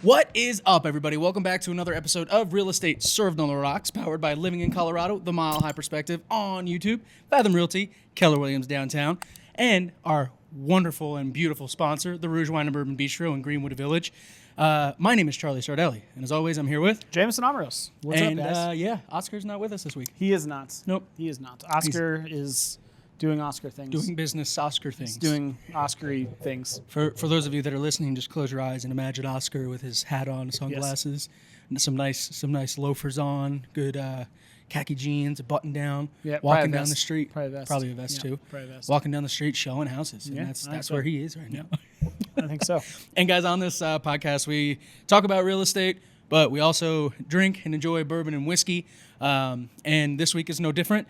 What is up, everybody? Welcome back to another episode of Real Estate Served on the Rocks, powered by Living in Colorado, The Mile High Perspective on YouTube, Fathom Realty, Keller Williams downtown, and our wonderful and beautiful sponsor, the Rouge Wine and Bourbon Bistro in Greenwood Village. My name is Charlie Sardelli, and as always, I'm here with Jameson Amaros. What's up, guys? Oscar's not with us this week. He is not. Nope. He is not. Oscar is doing Oscar things. Doing business Oscar things. He's doing Oscar-y things. For those of you that are listening, just close your eyes and imagine Oscar with his hat on, sunglasses, and some nice loafers on, good khaki jeans, a button down, walking down the street. Probably a vest too. Probably a vest. Walking down the street showing houses. And Yeah, that's where he is right now. I think so. And guys, on this podcast, we talk about real estate, but we also drink and enjoy bourbon and whiskey. And this week is no different.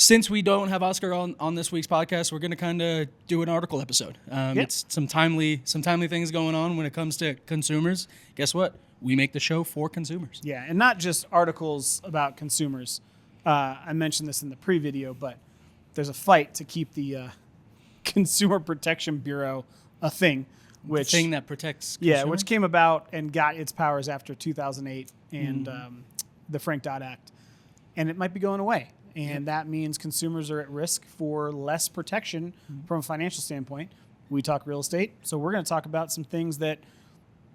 Since we don't have Oscar on this week's podcast, we're going to kind of do an article episode. It's some timely things going on when it comes to consumers. Guess what? We make the show for consumers. Yeah, and not just articles about consumers. I mentioned this in the pre-video, but there's a fight to keep the Consumer Protection Bureau a thing. The thing that protects consumers? Yeah, which came about and got its powers after 2008 and the Frank-Dodd Act. And it might be going away. And that means consumers are at risk for less protection from a financial standpoint. We talk real estate, so we're going to talk about some things that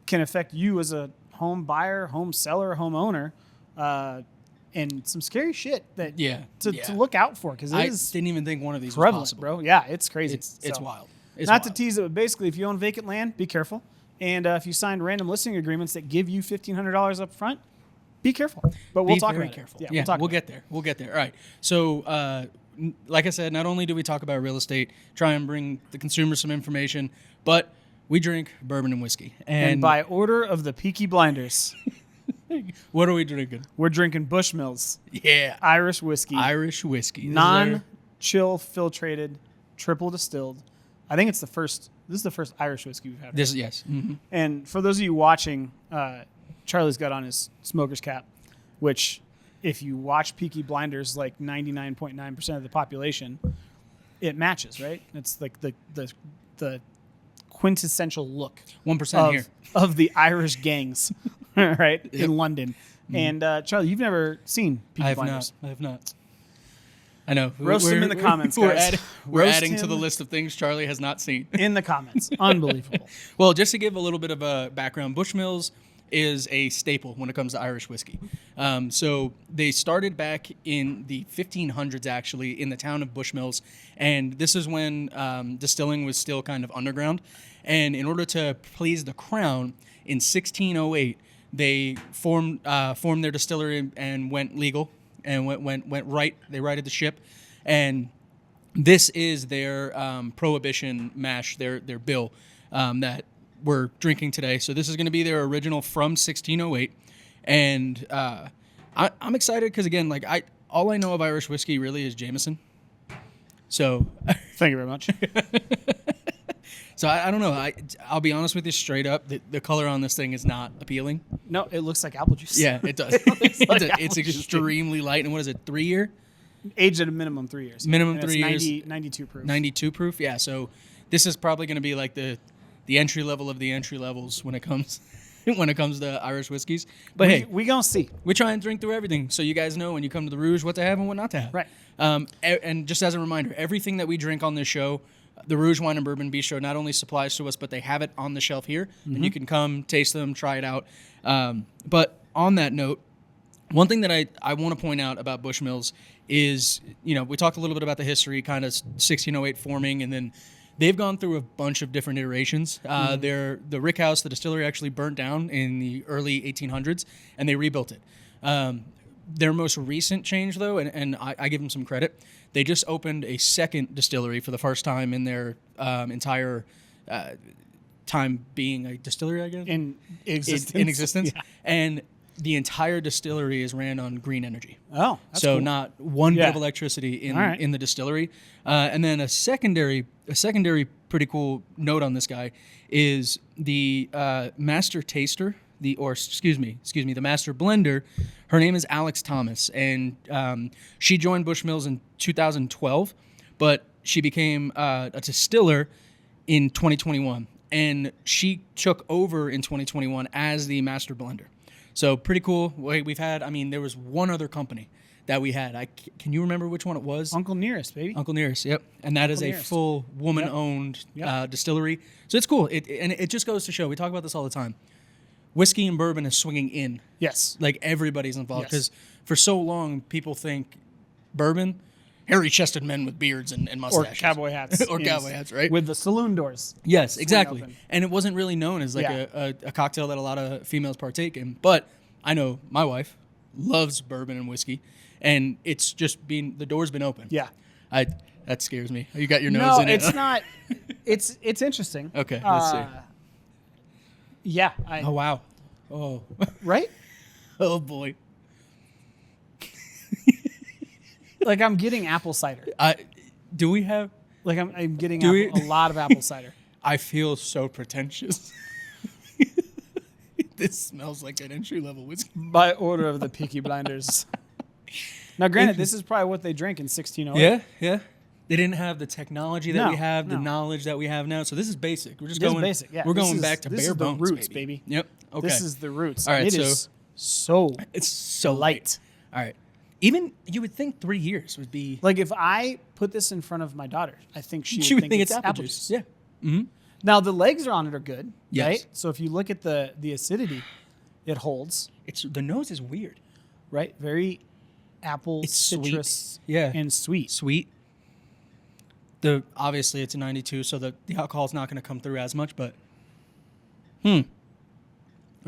can affect you as a home buyer, home seller, home owner, and some scary shit that to look out for, because I didn't even think one of these prevalent, was possible. bro. Yeah, it's crazy. It's wild. It's not wild. to tease it, but basically, if you own vacant land, be careful. And if you signed random listing agreements that give you $1,500 up front, be careful. But we'll talk about careful. it. Yeah, we'll get there. We'll get there. All right. So, like I said, not only do we talk about real estate, try and bring the consumer some information, but we drink bourbon and whiskey. And by order of the Peaky Blinders, what are we drinking? we're drinking Bushmills. Yeah. Irish whiskey. Irish whiskey. Non-chill filtrated, triple distilled. I think it's the first. This is the first Irish whiskey we've had. Yes. Mm-hmm. And for those of you watching, Charlie's got on his smoker's cap, which if you watch Peaky Blinders, like 99.9% of the population, it matches, right? It's like the quintessential look 1% here of the Irish gangs, right, in London. Mm-hmm. And Charlie, you've never seen Peaky Blinders. I have not. I know. Roast him in the comments, guys. We're adding to the list of things Charlie has not seen. In the comments. Unbelievable. Well, just to give a little bit of a background, Bushmills is a staple when it comes to Irish whiskey. So they started back in the 1500s, actually, in the town of Bushmills. And this is when distilling was still kind of underground. And in order to please the crown, in 1608, they formed their distillery and went legal and went right. They righted the ship. And this is their prohibition mash, their bill that we're drinking today. So this is going to be their original from 1608. And I'm excited because, again, all I know of Irish whiskey really is Jameson. So thank you very mumuch. So I don't know. I'll be honest with you straight up. The color on this thing is not appealing. No, it looks like apple juice. Yeah, it does. It's extremely light. And what is it, 3 year? Aged at a minimum 3 years. Minimum 3 years. 92 proof. 92 proof, yeah. So this is probably going to be like the entry level of the entry levels when it comes to Irish whiskeys. But hey, we gonna see. We try and drink through everything, so you guys know when you come to the Rouge what to have and what not to have. Right. And just as a reminder, everything that we drink on this show, the Rouge Wine and Bourbon Bistro not only supplies to us, but they have it on the shelf here, and you can come taste them, try it out. But on that note, one thing that I want to point out about Bushmills is, we talked a little bit about the history, kind of 1608 forming, and then they've gone through a bunch of different iterations. The rick house, the distillery, actually burnt down in the early 1800s, and they rebuilt it. Their most recent change, though, and I give them some credit, they just opened a second distillery for the first time in their entire time being a distillery, I guess? In existence. Yeah. And the entire distillery is ran on green energy. Oh, that's so cool. Not one bit of electricity in the distillery. And then a secondary pretty cool note on this guy is the master taster, the master blender. Her name is Alex Thomas, and she joined Bushmills in 2012, but she became a distiller in 2021. and she took over in 2021 as the master blender. So pretty cool. We've had, I mean, there was one other company that we had. Can you remember which one it was? Uncle Nearest, baby. Uncle Nearest, yep. And that is a Nearest. full woman-owned distillery. So it's cool. And it just goes to show, we talk about this all the time, whiskey and bourbon is swinging in. Yes. Like everybody's involved. Yes. Because for so long, people think bourbon, hairy-chested men with beards and Or mustaches. cowboy hats. Or cowboy hats, right? With the saloon doors. Yes, swing exactly. open. And it wasn't really known as like Yeah. a cocktail that a lot of females partake in. But I know my wife loves bourbon and whiskey, and it's just been, the door's been open. Yeah. That scares me. You got your nose No, in it. it's not. It's interesting. Okay, let's see. Yeah. Oh, wow. Oh, Right? oh boy. Like I'm getting apple cider. Do we have, Like I'm getting Do we- a lot of apple cider. I feel so pretentious. This smells like an entry-level whiskey. By order of the Peaky Blinders. Now, granted, this is probably what they drank in 1608. Yeah. They didn't have the technology that No, we have, the no. knowledge that we have now. So this is basic. We're just This is going basic, yeah. We're This going is- back to this bare is the bones, roots, baby. Yep. Okay. This is the roots. All right, It so- is so it's so light. All right. Even you would think 3 years would be. Like if I put this in front of my daughter, I think She would think it's apple juice. Yeah. Now the legs on it are good, Yes. right? So if you look at the acidity, it holds, It's the nose is weird. right? Very apple, It's sweet. citrus, Yeah. and sweet. Sweet. Obviously it's a 92, so the alcohol's not going to come through as much. But I'm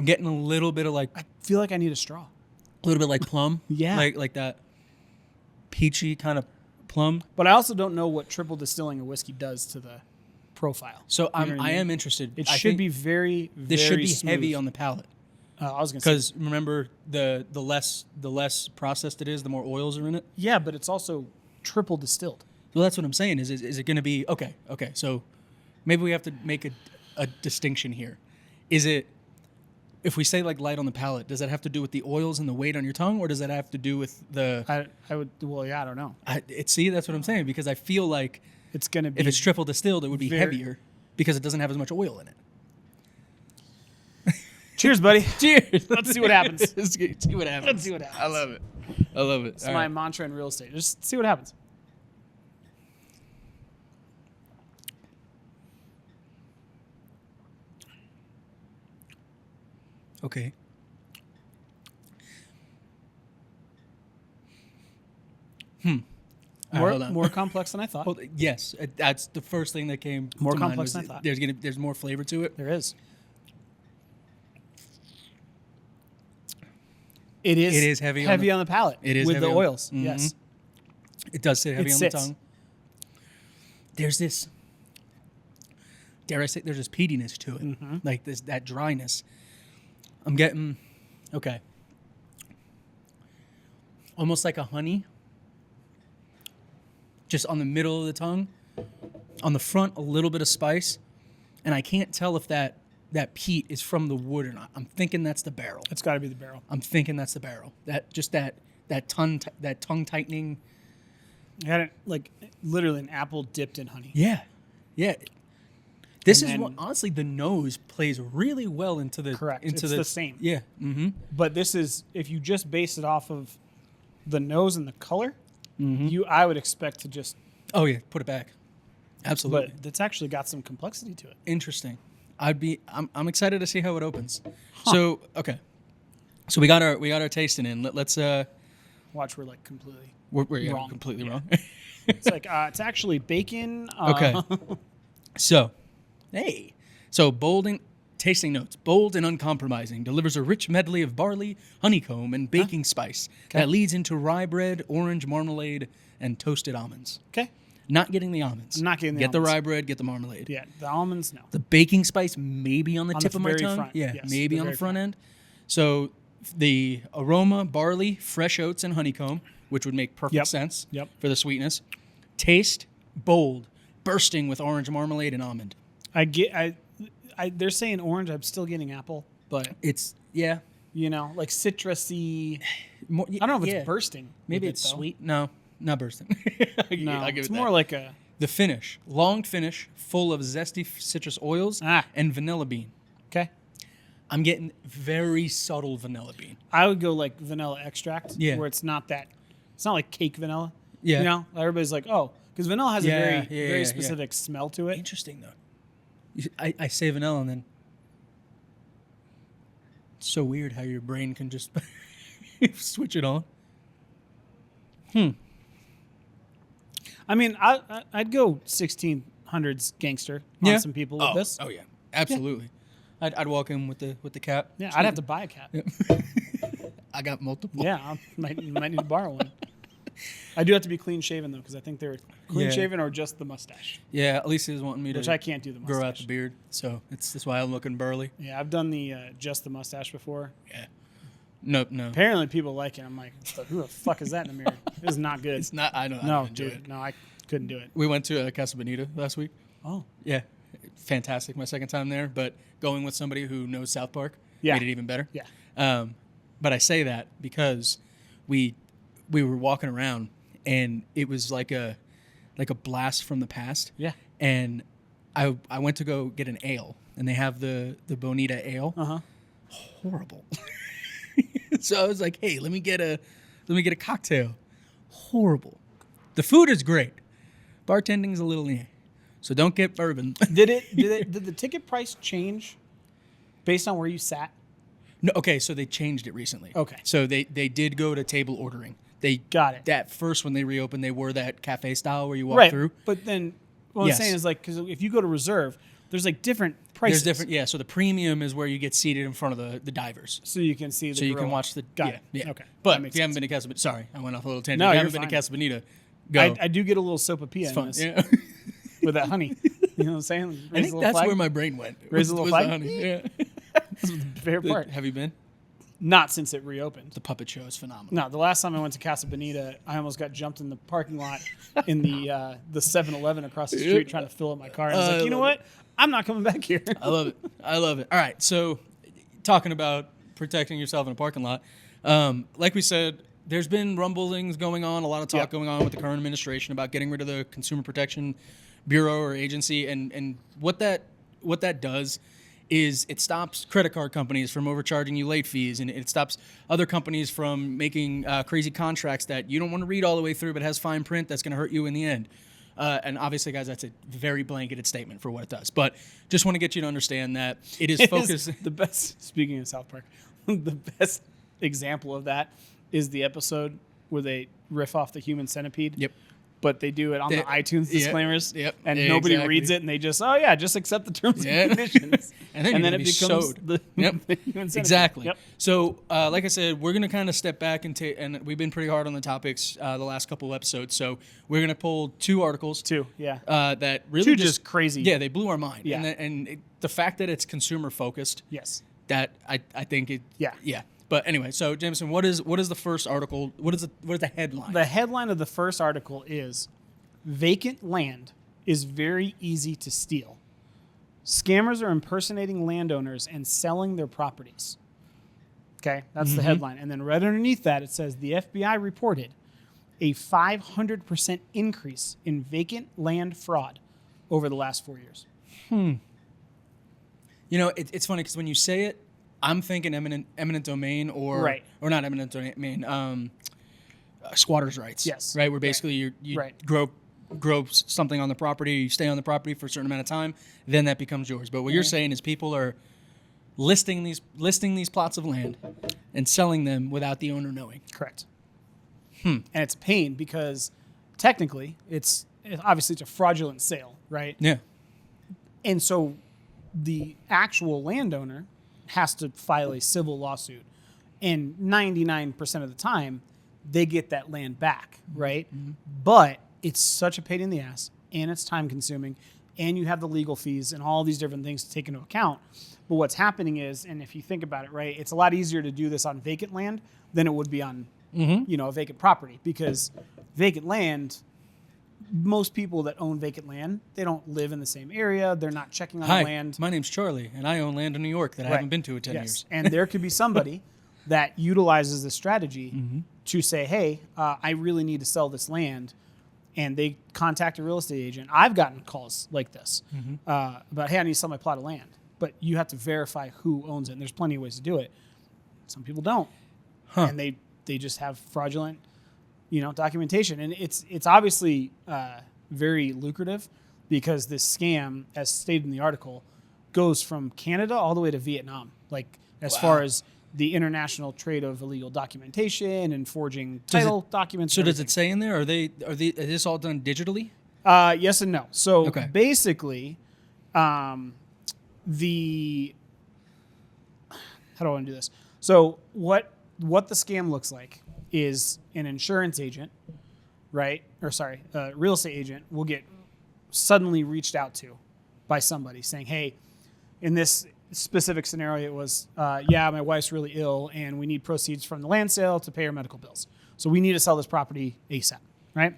getting a little bit of like I feel like I need a straw. a little bit like plum. Yeah. Like that peachy kind of plum. But I also don't know what triple distilling a whiskey does to the profile. So You know what I mean? am interested. It I should think be very, very this should be smooth. heavy on the palate. I was gonna say, Because remember, the less processed it is, the more oils are in it. yeah, but it's also triple distilled. So that's what I'm saying. Is it going to be okay? So maybe we have to make a distinction here. Is it, if we say like light on the palate, does that have to do with the oils and the weight on your tongue, or does that have to do with the? I would. Well, yeah, I don't know. See, that's what I'm saying, because I feel like It's gonna be if it's triple distilled, it would be very- heavier because it doesn't have as much oil in it. Cheers, buddy. Cheers. Let's see what happens. Let's see what happens. Let's see what happens. I love it. I love it. It's All my right. mantra in real estate. Just see what happens. Okay. All right, hold on. More complex than I thought. Well, yes, that's the first thing that came. More to mind complex was than I thought. There's more flavor to it. There is. It is heavy on the palate. It is with heavy the on- oils. Mhm. Yes. It does sit heavy It on sits. the tongue. There's this, dare I say, there's this peatiness to it, Mm-hmm. like that dryness. I'm getting, okay, almost like a honey, just on the middle of the tongue. On the front, a little bit of spice, and I can't tell if that peat is from the wood or not. I'm thinking that's the barrel. It's got to be the barrel. I'm thinking that's the barrel. That tongue tightening. I had it like literally an apple dipped in honey. Yeah. This And is then- what, honestly, the nose plays really well into the Correct. Into It's the same. Yeah. Mm-hmm. But this is, if you just base it off of the nose and the color, I would expect to just, Oh yeah, put it back. Absolutely. but it's actually got some complexity to it. Interesting. I'm excited to see how it opens. So okay. So we got our tasting in. Let's Watch, we're like completely. we're Wrong. completely Yeah. wrong. It's like it's actually bacon. Okay. So, hey. So bold and tasting notes. Bold and uncompromising. Delivers a rich medley of barley, honeycomb, and baking spice that leads into rye bread, orange marmalade, and toasted almonds. Okay. Not getting the almonds. I'm not getting the Get almonds. the rye bread, get the marmalade. Yeah, the almonds, no. The baking spice maybe on the On tip the of my very tongue. front, Yeah, yes, maybe the on the very front front. end. So the aroma, barley, fresh oats, and honeycomb, which would make perfect Yep. sense Yep. for the sweetness. Taste, bold, bursting with orange marmalade and almond. They're saying orange. I'm still getting apple, but It's, yeah. like citrusy. More, I don't know if yeah. it's bursting. Maybe with it's it, though. sweet. No, not bursting. No, I'll give it's it more that. like a The finish, long finish, full of zesty citrus oils and vanilla bean. Okay. I'm getting very subtle vanilla bean. I would go like vanilla extract, Yeah. where it's not like cake vanilla. Yeah. You know, everybody's like, oh, because vanilla has a very yeah. specific smell to it. Interesting, though. I say vanilla and then it's so weird how your brain can just switch it on. I mean, I'd go 1600s gangster on some people with this. Oh, yeah. Absolutely. Yeah. I'd walk in with the cap. Yeah, I'd have to buy a cap. Yep. I got multiple. Yeah, I might need to borrow one. I do have to be clean shaven though, because I think they're clean shaven or just the mustache. Yeah, Alicia's wanting me Which to I can't do the mustache. grow out the beard, so that's why I'm looking burly. Yeah, I've done the just the mustache before. Yeah. No. Apparently people like it. I'm like, who the fuck is that in the mirror? This is not good. It's not. I don't No, enjoy dude. it. No, I couldn't do it. We went to Casa Bonita last week. Oh. Yeah, fantastic. My second time there, but going with somebody who knows South Park made it even better. Yeah. But I say that because we were walking around and it was like a blast from the past. Yeah. And I went to go get an ale, and they have the Bonita ale. Uh-huh. Horrible. So I was like, hey, let me get a cocktail. Horrible. The food is great. Bartending's a little so don't get bourbon. Did the ticket price change based on where you sat? No, okay, so they changed it recently. Okay. So they did go to table ordering. They got it. That first when they reopened, they were that cafe style where you walk through. But then what I'm saying is like, because if you go to reserve, there's like different prices. There's different, yeah. So the premium is where you get seated in front of the divers. So you can see the So you grill. can watch the Got it. Yeah. Okay. But That if makes you haven't sense. been to Casa Bonita, sorry, I went off a little tangent. No, if you you're haven't been to fine. Casa Bonita, go. I do get a little sopapilla It's in fun. this Yeah. with that honey. You know what I'm saying? I Raise a think little that's flag. where my brain went. Raise a little was flag? the honey. Yeah. That's the favorite part. Have you been? Not since it reopened. The puppet show is phenomenal. No, the last time I went to Casa Bonita, I almost got jumped in the parking lot in the 7-Eleven across the street trying to fill up my car. And I was like, you know what? I'm not coming back here. I love it. I love it. All right. So, talking about protecting yourself in a parking lot, like we said, there's been rumblings going on, a lot of talk going on with the current administration about getting rid of the Consumer Protection Bureau or agency, and what that does is it stops credit card companies from overcharging you late fees, and it stops other companies from making crazy contracts that you don't want to read all the way through, but has fine print that's going to hurt you in the end. And obviously, guys, that's a very blanketed statement for what it does. But just want to get you to understand that it is focused. The best, speaking of South Park, the best example of that is the episode where they riff off the human centipede. Yep. But they do it on the iTunes disclaimers. Yep. And nobody Exactly. reads it, and they just, just accept the terms and conditions. and then it becomes sewed. the Yep. the human centipede. Exactly. Yep. So, like I said, we're going to kind of step back and we've been pretty hard on the topics the last couple of episodes. So we're going to pull two articles. That really Two just crazy. Yeah, they blew our mind. Yeah. And the fact that it's consumer focused. Yes. That I think it. Yeah. Yeah. But anyway, so Jameson, what is the first article? What is the headline? The headline of the first article is "Vacant land is very easy to steal. Scammers are impersonating landowners and selling their properties." Okay, that's the headline. And then right underneath that, it says the FBI reported a 500% increase in vacant land fraud over the last 4 years. You know, it's funny because when you say it, I'm thinking eminent domain or not eminent domain, squatters' rights. Yes. Right, where basically you grow something on the property, you stay on the property for a certain amount of time, then that becomes yours. But what you're saying is people are listing these plots of land and selling them without the owner knowing. Correct. And it's a pain because technically obviously it's a fraudulent sale, right? Yeah. And so the actual landowner has to file a civil lawsuit. And 99% of the time, they get that land back, right? Mm-hmm. But it's such a pain in the ass, and it's time consuming, and you have the legal fees and all these different things to take into account. But what's happening is, and if you think about it, right, it's a lot easier to do this on vacant land than it would be on, a vacant property, because vacant land, most people that own vacant land, they don't live in the same area. They're not checking on the land. My name's Charlie, and I own land in New York that I haven't been to in 10 years. And there could be somebody that utilizes this strategy to say, hey, I really need to sell this land. and they contact a real estate agent. I've gotten calls like this about, hey, I need to sell my plot of land. But you have to verify who owns it, and there's plenty of ways to do it. Some people don't. And they just have fraudulent, documentation. And it's obviously very lucrative because this scam, as stated in the article, goes from Canada all the way to Vietnam. Like, as far as the international trade of illegal documentation and forging title documents. So does it say in there? Is this all done digitally? Yes and no. So basically, how do I want to do this? So what the scam looks like is an insurance agent, right? Or sorry, a real estate agent will get suddenly reached out to by somebody saying, hey, in this specific scenario, it was, my wife's really ill and we need proceeds from the land sale to pay her medical bills. So we need to sell this property ASAP, right?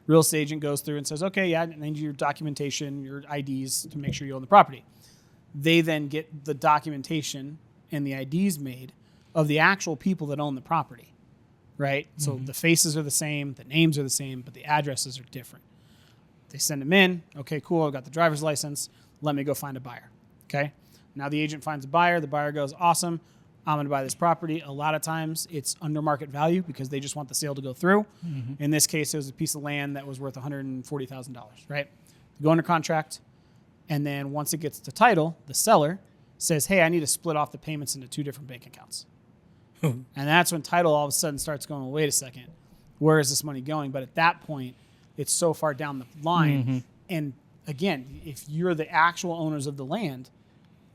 Real estate agent goes through and says, okay, I need your documentation, your IDs to make sure you own the property. They then get the documentation and the IDs made of the actual people that own the property, right? Mm-hmm. So the faces are the same, the names are the same, but the addresses are different. They send them in. Okay, cool. I've got the driver's license. Let me go find a buyer. Okay. Now the agent finds a buyer. The buyer goes, awesome. I'm going to buy this property. A lot of times it's under market value because they just want the sale to go through. Mm-hmm. In this case, it was a piece of land that was worth $140,000, right? They go under contract. And then once it gets to title, the seller says, hey, I need to split off the payments into 2 different bank accounts. And that's when title all of a sudden starts going, well, wait a second, where is this money going? But at that point, it's so far down the line. Mm-hmm. And again, if you're the actual owners of the land,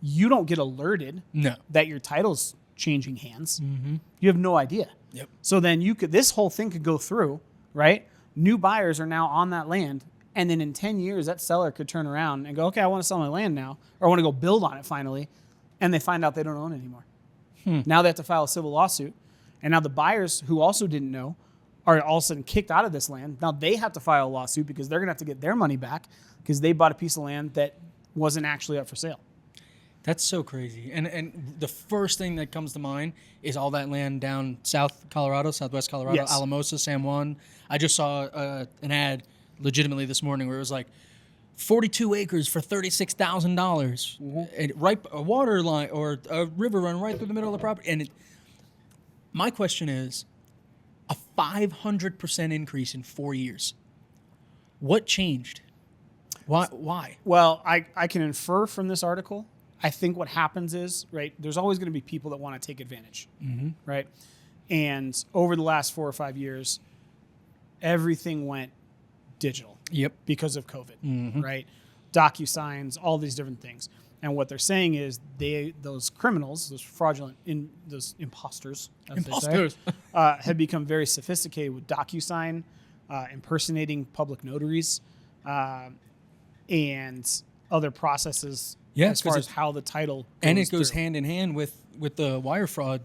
you don't get alerted that your title's changing hands. Mm-hmm. You have no idea. Yep. So then this whole thing could go through, right? New buyers are now on that land. And then in 10 years, that seller could turn around and go, okay, I want to sell my land now, or I want to go build on it finally. And they find out they don't own it anymore. Now they have to file a civil lawsuit. And now the buyers who also didn't know are all of a sudden kicked out of this land. Now they have to file a lawsuit because they're going to have to get their money back because they bought a piece of land that wasn't actually up for sale. That's so crazy. And the first thing that comes to mind is all that land down southwest Colorado, yes. Alamosa, San Juan. I just saw an ad legitimately this morning where it was like 42 acres for $36,000, mm-hmm. and right a water line or a river run right through the middle of the property. And my question is, a 500% increase in 4 years. What changed? Why? Well, I can infer from this article. I think what happens is, right, there's always going to be people that want to take advantage, mm-hmm. right? And over the last 4 or 5 years, everything went digital. Yep. Because of COVID, mm-hmm. right? DocuSigns, all these different things. And what they're saying is those criminals, those fraudulent, those imposters, had become very sophisticated with DocuSign, impersonating public notaries, and other processes as far as how the title goes. And it goes hand in hand with the wire fraud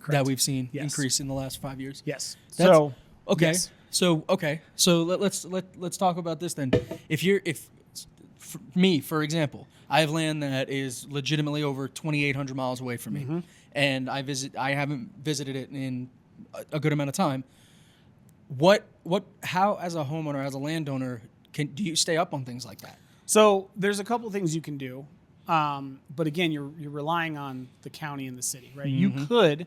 that we've seen increase in the last 5 years. Yes. Okay. Yes. So let's talk about this then. For me, for example, I have land that is legitimately over 2,800 miles away from me, mm-hmm. and I haven't visited it in a good amount of time. How as a homeowner, as a landowner, do you stay up on things like that? So there's a couple things you can do, but again, you're relying on the county and the city, right? Mm-hmm. You could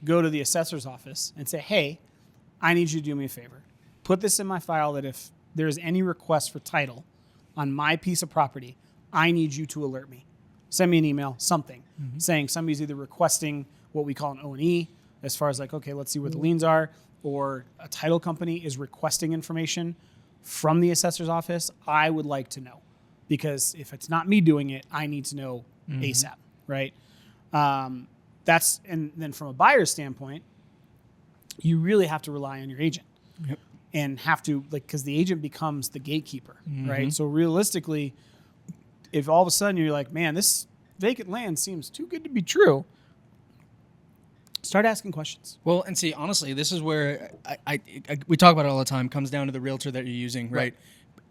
go to the assessor's office and say, hey, I need you to do me a favor. Put this in my file that if there's any request for title on my piece of property, I need you to alert me. Send me an email, something, mm-hmm. saying somebody's either requesting what we call an O&E, as far as like, okay, let's see what the liens are, or a title company is requesting information from the assessor's office. I would like to know. Because if it's not me doing it, I need to know mm-hmm. ASAP, right? And then from a buyer's standpoint, you really have to rely on your agent. Yep. And have to, because the agent becomes the gatekeeper, mm-hmm. right? So realistically, if all of a sudden you're like, man, this vacant land seems too good to be true, start asking questions. Well, and see, honestly, this is where we talk about it all the time. Comes down to the realtor that you're using, right?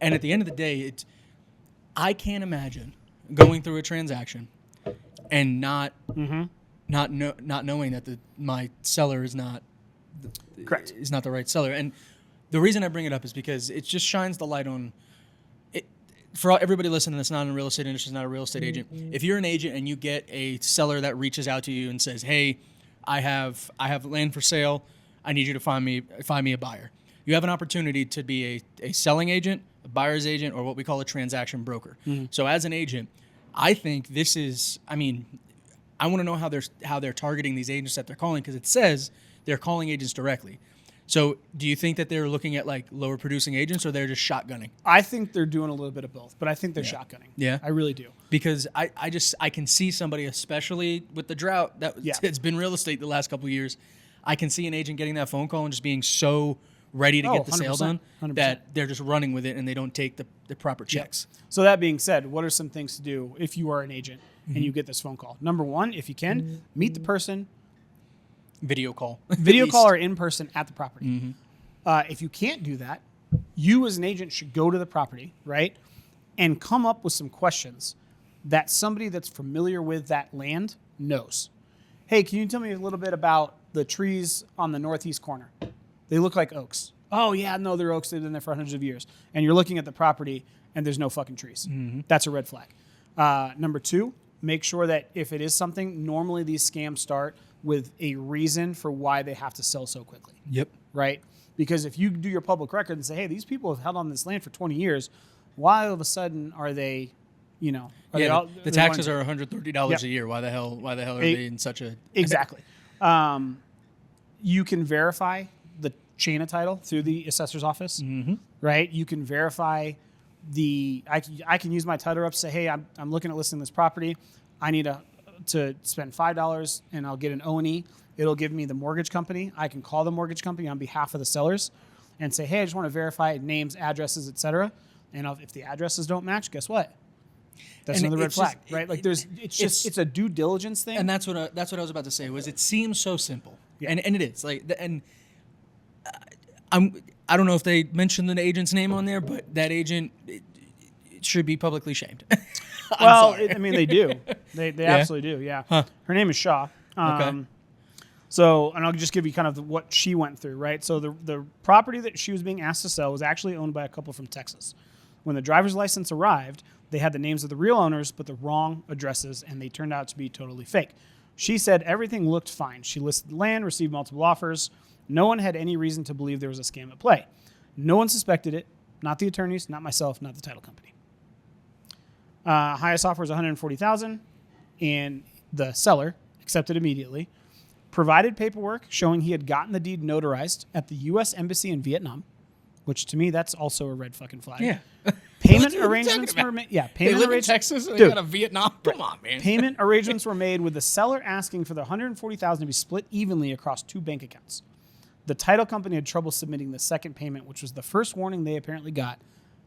And at the end of the day, I can't imagine going through a transaction and not knowing that my seller is not correct. Is not the right seller. And The reason I bring it up is because it just shines the light on it for everybody listening that's not in the real estate industry, not a real estate agent. If you're an agent and you get a seller that reaches out to you and says, "Hey, I have land for sale. I need you to find me a buyer." You have an opportunity to be a selling agent, a buyer's agent, or what we call a transaction broker. So as an agent, I think this is, I mean, I want to know how they're targeting these agents that they're calling, because it says they're calling agents directly. So do you think that they're looking at like lower producing agents, or they're just shotgunning? I think they're doing a little bit of both, but I think they're shotgunning. Yeah. I really do. Because I can see somebody, especially with the drought it's been real estate the last couple of years, I can see an agent getting that phone call and just being so ready to get the sale done 100%. that they're just running with it and they don't take the proper checks. So that being said, what are some things to do if you are an agent and you get this phone call? Number one, if you can, meet the person. Video call. Video call or in person at the property. If you can't do that, you as an agent should go to the property, right, and come up with some questions that somebody that's familiar with that land knows. Hey, can you tell me a little bit about the trees on the northeast corner? They look like oaks. Oh, yeah, no, they're oaks. They've been there for hundreds of years. And you're looking at the property and there's no fucking trees. That's a red flag. Number two, make sure that if it is something, normally these scams start with a reason for why they have to sell so quickly. Yep. Right? Because if you do your public record and say, hey, these people have held on this land for 20 years, why all of a sudden are they, the taxes are $130 a year. Why the hell are they in such a... Exactly. You can verify the chain of title through the assessor's office, right? You can verify I can use my title rep to say, hey, I'm looking at listing this property. I need to spend $5 and I'll get an O&E. It'll give me the mortgage company. I can call the mortgage company on behalf of the sellers and say, hey, I just want to verify names, addresses, etc. And if the addresses don't match, guess what? That's another red flag, right? Like it's a due diligence thing. And that's what I was about to say. Was it seems so simple, and it is like, and I don't know if they mentioned the agent's name on there, but that agent it should be publicly shamed. Well, I mean, they do. They absolutely do. Yeah. Huh. Her name is Shaw. Okay. So, and I'll just give you kind of what she went through, right? So the property that she was being asked to sell was actually owned by a couple from Texas. When the driver's license arrived, they had the names of the real owners, but the wrong addresses, and they turned out to be totally fake. She said everything looked fine. She listed land, received multiple offers. No one had any reason to believe there was a scam at play. No one suspected it. Not the attorneys, not myself, not the title company. Highest offer was $140,000, and the seller accepted immediately. Provided paperwork showing he had gotten the deed notarized at the U.S. Embassy in Vietnam, which to me that's also a red fucking flag. Yeah. Payment arrangements were made. Yeah, they live in Texas and they got a Vietnam. Come on, man. Payment arrangements were made with the seller asking for the $140,000 to be split evenly across 2 bank accounts. The title company had trouble submitting the second payment, which was the first warning they apparently got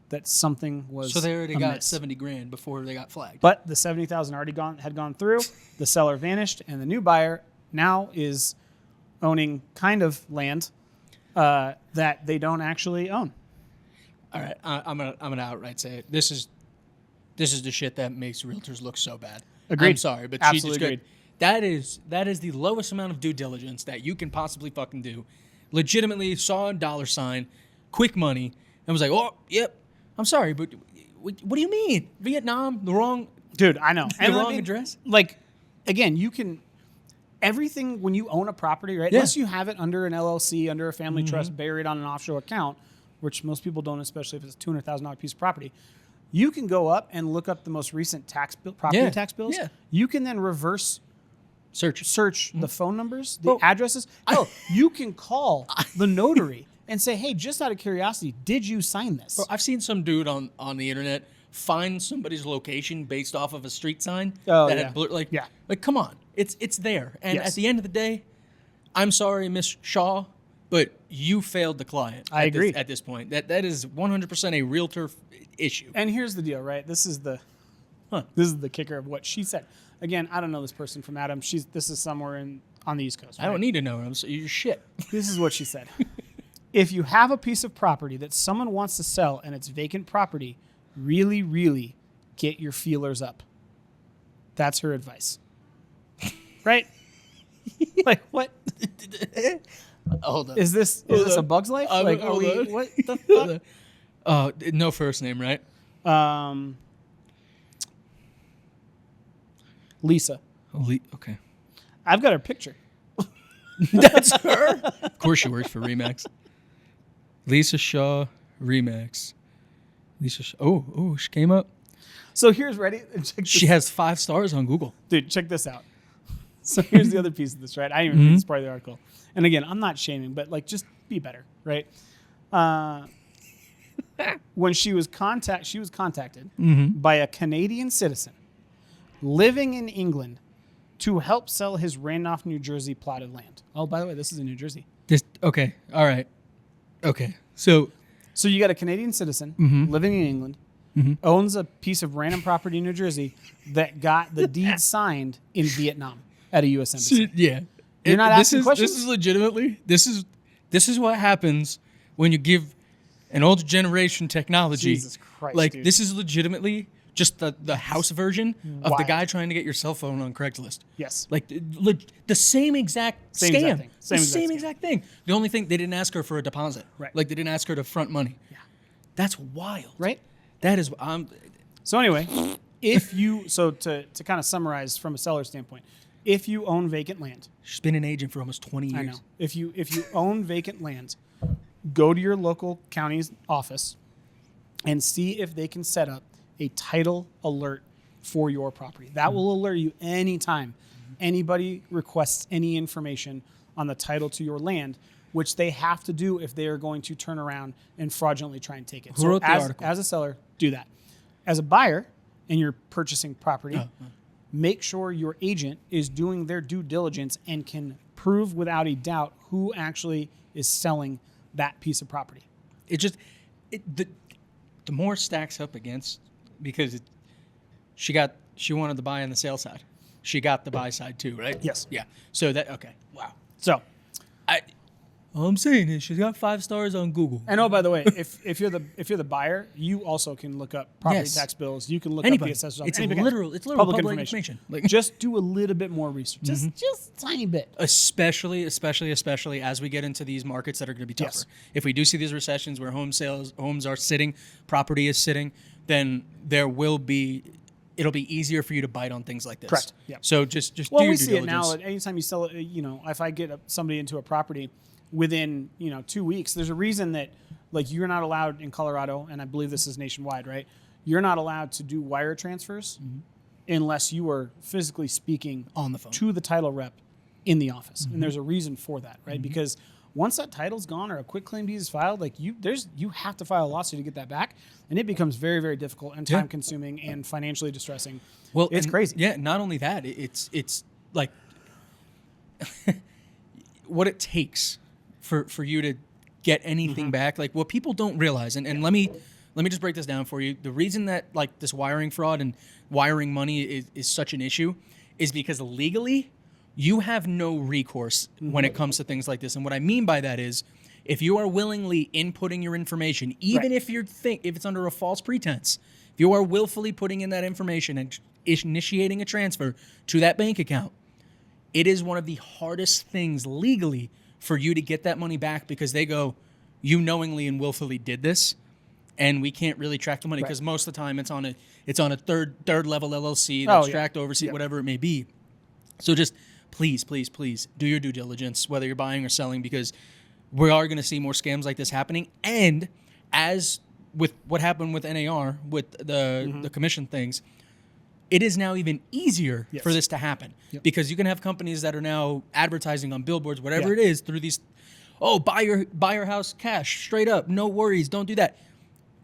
that something was So they already amiss. got $70,000 before they got flagged. But the $70,000 had gone through. The seller vanished, and the new buyer now is owning kind of land that they don't actually own. All right, I'm gonna outright say it. This is the shit that makes realtors look so bad. Agreed. I'm sorry, but Absolutely she just agreed. That is the lowest amount of due diligence that you can possibly fucking do. Legitimately saw a dollar sign, quick money, and was like, oh, yep. I'm sorry, but what do you mean? Vietnam, the wrong... Dude, I know. The wrong address? Like, again, you can... Everything, when you own a property, right? Yeah. Unless you have it under an LLC, under a family trust, buried on an offshore account, which most people don't, especially if it's a $200,000 piece of property, you can go up and look up the most recent property tax bills. Yeah. You can then reverse search the phone numbers, the addresses. Hell, you can call the notary and say, hey, just out of curiosity, did you sign this? Bro, I've seen some dude on the internet find somebody's location based off of a street sign had like come on, it's there. And Yes. at the end of the day, I'm sorry, Miss Shaw, but you failed the client. I agree. At this point, that is 100% a realtor issue. And here's the deal, right? This is the kicker of what she said. Again, I don't know this person from Adam. This is somewhere on the East Coast. I don't need to know him. So you're shit. This is what she said. If you have a piece of property that someone wants to sell and it's vacant property, really, really get your feelers up. That's her advice. Right? Like, what? Hold on. Is this a Bug's Life? Like, are hold we? on. What the fuck? No first name, right? Lisa. Okay. I've got her picture. That's her. Of course, she works for Remax. Lisa Shaw, Remax. Lisa Shaw. Oh, she came up. So here's ready. She has 5 stars on Google. Dude, check this out. So here's the other piece of this, right? I didn't even read this part of the article. And again, I'm not shaming, but like, just be better, right? When she was contacted by a Canadian citizen living in England to help sell his Randolph, New Jersey plotted land. Oh, by the way, this is in New Jersey. Okay. All right. Okay. So you got a Canadian citizen living in England, owns a piece of random property in New Jersey that got the deed signed in Vietnam at a U.S. embassy. yeah. You're not asking questions? This is legitimately, this is what happens when you give an older generation technology. Jesus Christ, like, dude. this is legitimately just the house version of the Wild. guy trying to get your cell phone on Craigslist. Yes. Like, the same exact Same scam. exact thing. Same scam. exact thing. The only thing, they didn't ask her for a deposit. Right. Like, they didn't ask her to front money. Yeah. That's wild. Right? That is, So anyway, to kind of summarize from a seller standpoint, if you own vacant land, she's been an agent for almost 20 years. I know. If you own vacant land, go to your local county's office and see if they can set up a title alert for your property. That will alert you anytime anybody requests any information on the title to your land, which they have to do if they are going to turn around and fraudulently try and take it. Who wrote the article? As a seller, do that. As a buyer, and you're purchasing property, make sure your agent is doing their due diligence and can prove without a doubt who actually is selling that piece of property. The more stacks up against, because she wanted to buy on the sale side. She got the buy side too, right? Yes. Yeah. So okay. Wow. So, All I'm saying is she's got 5 stars on Google. and oh, by the way, if you're the buyer, you also can look up property Yes. tax bills. You can look Anybody. up the assessor's office. It's Anybody can. literal public information. Like, Just do a little bit more research. Just a tiny bit. especially as we get into these markets that are going to be tougher. Yes. If we do see these recessions where homes are sitting, property is sitting, then it'll be easier for you to bite on things like this. Correct. Yeah. So just Well, do your we due see it diligence. now. Anytime you sell it, if I get somebody into a property within 2 weeks, there's a reason that like you're not allowed in Colorado, and I believe this is nationwide, right? You're not allowed to do wire transfers unless you are physically speaking On the phone. to the title rep in the office, and there's a reason for that, right? Because once that title's gone or a quitclaim deed is filed, like you have to file a lawsuit to get that back, and it becomes very, very difficult and time consuming and financially distressing. Well, it's crazy. Yeah, not only that, it's like what it takes for you to get anything back. Like, what people don't realize, and let me just break this down for you. The reason that like this wiring fraud and wiring money is such an issue is because legally you have no recourse when it comes to things like this. And what I mean by that is, if you are willingly inputting your information, even if if it's under a false pretense, if you are willfully putting in that information and initiating a transfer to that bank account, it is one of the hardest things legally for you to get that money back, because they go, you knowingly and willfully did this, and we can't really track the money because most of the time it's on a third level LLC that's tracked overseas, whatever it may be. So just please do your due diligence, whether you're buying or selling, because we are going to see more scams like this happening. And as with what happened with NAR, with the commission things, it is now even easier for this to happen because you can have companies that are now advertising on billboards, whatever it is, through these, buy your house cash, straight up, no worries, don't do that.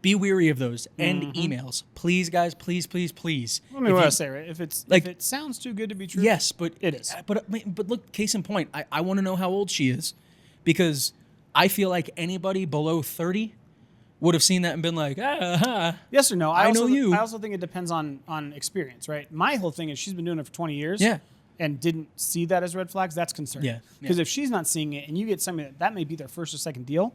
Be weary of those and emails. Please, guys, please. Let me say, right? If it sounds too good to be true, yes, but it is. But look, case in point, I want to know how old she is, because I feel like anybody below 30 would have seen that and been like, yes or no? I know you. I also think it depends on experience, right? My whole thing is she's been doing it for 20 years. Yeah. And didn't see that as red flags. That's concerning. Yeah. Because if she's not seeing it and you get somebody that may be their first or second deal,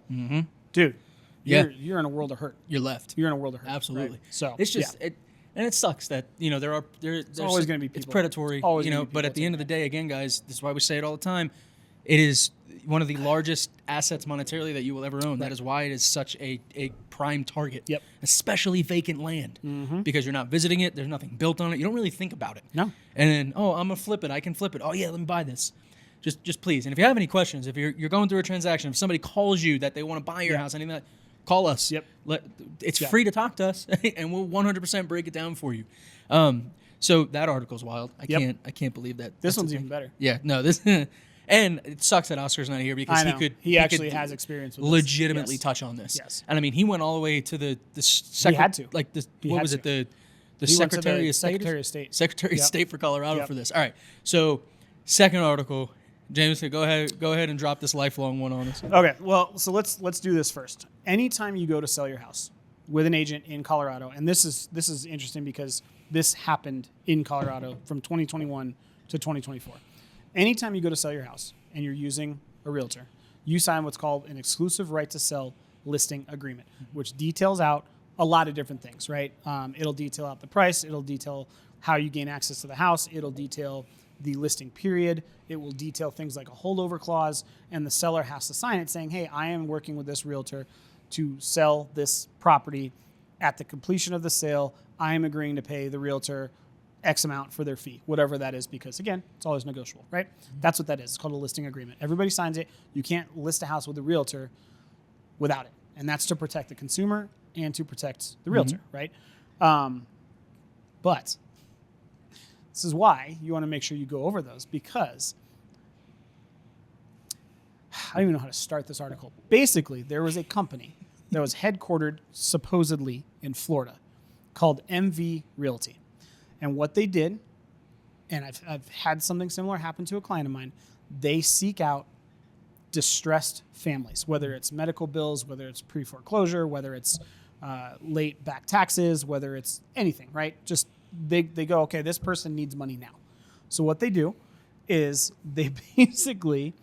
dude, you're in a world of hurt. You're left. You're in a world of hurt. Absolutely. Right? So it's just and it sucks that there's always going to be people. It's predatory, Always gonna be but people at the end of the day, again, guys, this is why we say it all the time. It is one of the largest assets monetarily that you will ever own. That is why it is such a prime target. Yep. Especially vacant land. Because you're not visiting it. There's nothing built on it. You don't really think about it. No. And then, I'm going to flip it. I can flip it. Oh, yeah, let me buy this. Just please. And if you have any questions, if you're going through a transaction, if somebody calls you that they want to buy your house, anything like that, call us. Yep. It's free to talk to us, and we'll 100% break it down for you. So that article's wild. I can't believe that. This one's even better. Yeah, no, this and it sucks that Oscar's not here because he actually has experience with legitimately touch on this. Yes. And I mean, he went all the way to the he had to. Like the He what had was to. it the He went to Secretary the of State? Secretary of State. Secretary of Yep. State for Colorado Yep. for this. All right. So second article, James, go ahead and drop this lifelong one on us. Okay, well, so let's do this first. Anytime you go to sell your house with an agent in Colorado, and this is interesting because this happened in Colorado from 2021 to 2024. Anytime you go to sell your house and you're using a realtor, you sign what's called an exclusive right to sell listing agreement, which details out a lot of different things, right? It'll detail out the price. It'll detail how you gain access to the house. It'll detail the listing period. It will detail things like a holdover clause, and the seller has to sign it saying, hey, I am working with this realtor to sell this property. At the completion of the sale, I am agreeing to pay the realtor X amount for their fee, whatever that is, because again, it's always negotiable, right? That's what that is. It's called a listing agreement. Everybody signs it. You can't list a house with a realtor without it. And that's to protect the consumer and to protect the realtor, right? But this is why you want to make sure you go over those, because I don't even know how to start this article. Basically, there was a company that was headquartered supposedly in Florida called MV Realty. And what they did, and I've had something similar happen to a client of mine, they seek out distressed families, whether it's medical bills, whether it's pre-foreclosure, whether it's late back taxes, whether it's anything, right? Just they go, okay, this person needs money now. So what they do is they basically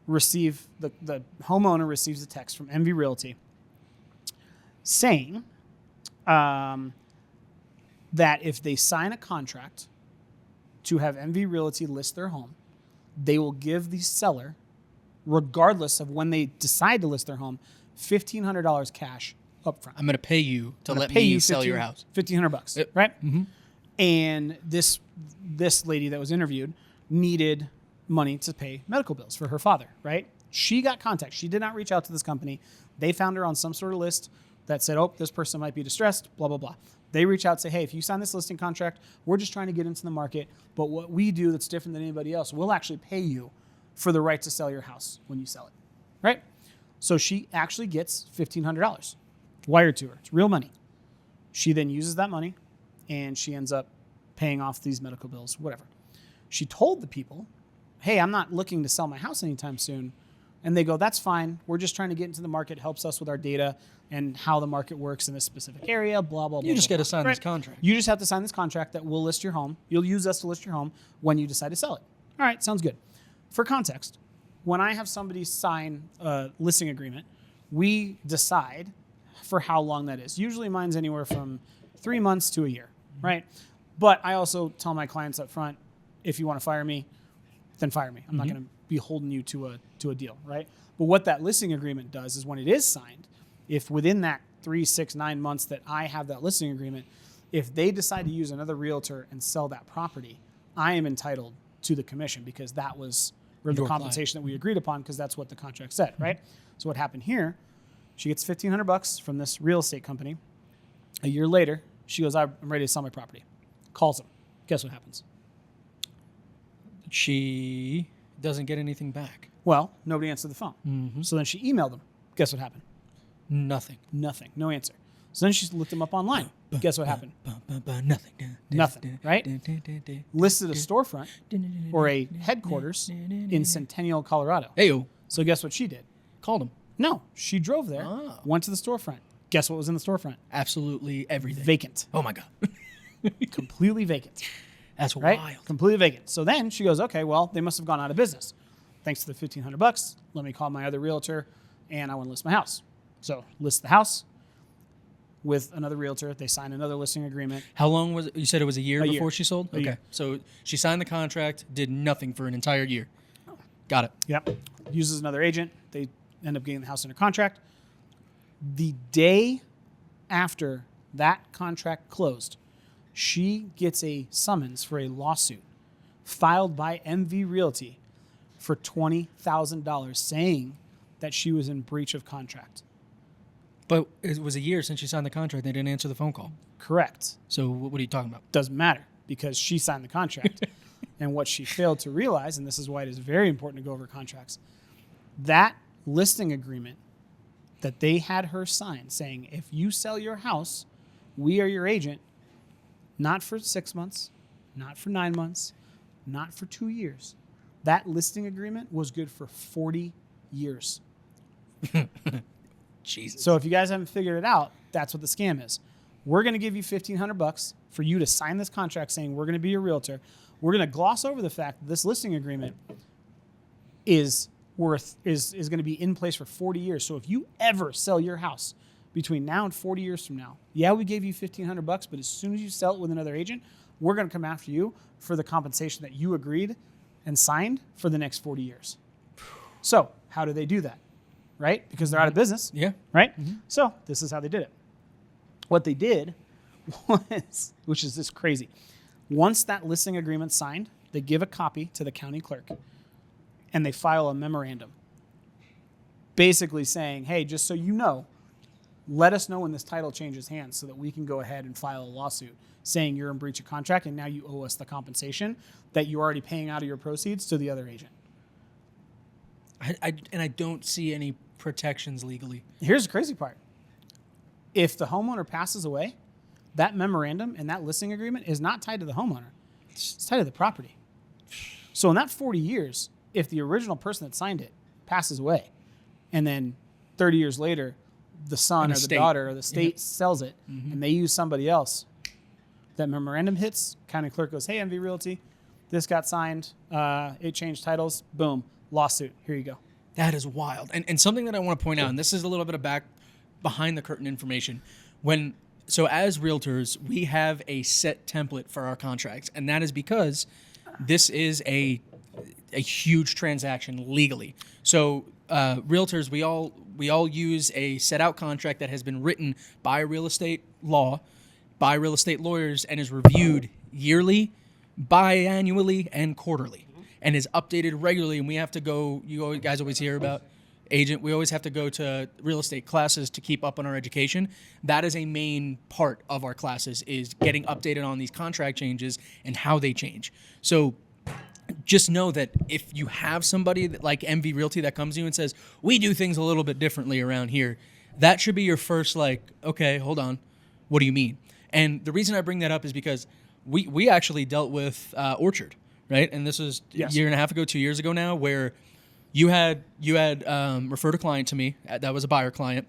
receive, the homeowner receives a text from MV Realty saying that if they sign a contract to have MV Realty list their home, they will give the seller, regardless of when they decide to list their home, $1,500 cash up front. I'm going to pay you to let me sell your house. $1,500, Yep. right? Mm-hmm. And this lady that was interviewed needed money to pay medical bills for her father, right? She got contact. She did not reach out to this company. They found her on some sort of list that said, oh, this person might be distressed, blah, blah, blah. They reach out and say, hey, if you sign this listing contract, we're just trying to get into the market. But what we do that's different than anybody else, we'll actually pay you for the right to sell your house when you sell it, right? So she actually gets $1,500 wired to her. It's real money. She then uses that money and she ends up paying off these medical bills, whatever. She told the people, hey, I'm not looking to sell my house anytime soon. And they go, that's fine. We're just trying to get into the market. Helps us with our data and how the market works in this specific area, blah, blah, blah. You just got to sign right? this contract. You just have to sign this contract that will list your home. You'll use us to list your home when you decide to sell it. All right, sounds good. For context, when I have somebody sign a listing agreement, we decide for how long that is. Usually mine's anywhere from 3 months to a year, right? But I also tell my clients up front, if you want to fire me, then fire me. I'm not going to be holding you to a deal, right? But what that listing agreement does is when it is signed, if within that 3, 6, 9 months that I have that listing agreement, if they decide to use another realtor and sell that property, I am entitled to the commission because that was the compensation that we agreed upon because that's what the contract said, right? So what happened here, she gets $1,500 from this real estate company. A year later, she goes, I'm ready to sell my property. Calls them. Guess what happens? She doesn't get anything back. Well, nobody answered the phone. Mm-hmm. So then she emailed them. Guess what happened? Nothing. Nothing. No answer. So then she looked them up online. Guess what happened? Nothing. Nothing, right? Listed a storefront or a headquarters in Centennial, Colorado. Heyo. So guess what she did? Called him. No, she drove there, Oh. went to the storefront. Guess what was in the storefront? Absolutely everything. Vacant. Oh my God. Completely vacant. That's Right? wild. Completely vacant. So then she goes, okay, well, they must have gone out of business. Thanks to the $1,500, let me call my other realtor and I want to list my house. So list the house with another realtor. They sign another listing agreement. How long was it? You said it was a year A before year. she sold? A Okay. year. So she signed the contract, did nothing for an entire year. Got it. Yep. Uses another agent. They end up getting the house under contract. The day after that contract closed, she gets a summons for a lawsuit filed by MV Realty for $20,000 saying that she was in breach of contract. But it was a year since she signed the contract. They didn't answer the phone call. Correct. So what are you talking about? Doesn't matter because she signed the contract. And what she failed to realize, and this is why it is very important to go over contracts, that listing agreement that they had her sign saying, if you sell your house, we are your agent, not for 6 months, not for 9 months, not for 2 years. That listing agreement was good for 40 years. Jesus. So if you guys haven't figured it out, that's what the scam is. We're going to give you $1,500 for you to sign this contract saying we're going to be your realtor. We're going to gloss over the fact that this listing agreement is going to be in place for 40 years. So if you ever sell your house between now and 40 years from now, yeah, we gave you $1,500, but as soon as you sell it with another agent, we're going to come after you for the compensation that you agreed and signed for the next 40 years. So how do they do that? Right? Because they're out of business. Yeah. Right? Mm-hmm. So this is how they did it. What they did was, which is just crazy. Once that listing agreement's signed, they give a copy to the county clerk and they file a memorandum basically saying, hey, just so you know, let us know when this title changes hands so that we can go ahead and file a lawsuit saying you're in breach of contract and now you owe us the compensation that you're already paying out of your proceeds to the other agent. I don't see any protections legally. Here's the crazy part. If the homeowner passes away, that memorandum and that listing agreement is not tied to the homeowner. It's tied to the property. So in that 40 years, if the original person that signed it passes away and then 30 years later, the son or the daughter or the state sells it and they use somebody else, that memorandum hits, county clerk goes, hey, MV Realty, this got signed, it changed titles, boom, lawsuit, here you go. That is wild. And something that I want to point out, and this is a little bit of behind the curtain information. So as realtors, we have a set template for our contracts, and that is because this is a huge transaction legally. So realtors, we all use a set out contract that has been written by real estate law, by real estate lawyers, and is reviewed yearly, biannually, and quarterly, and is updated regularly. And we have to go, you guys always hear about agent, we always have to go to real estate classes to keep up on our education. That is a main part of our classes, is getting updated on these contract changes and how they change. So just know that if you have somebody that, like MV Realty, that comes to you and says, we do things a little bit differently around here, that should be your first, like, okay, hold on, what do you mean? And the reason I bring that up is because we actually dealt with Orchard, right? And this was a year and a half ago, 2 years ago now, where you had referred a client to me, that was a buyer client,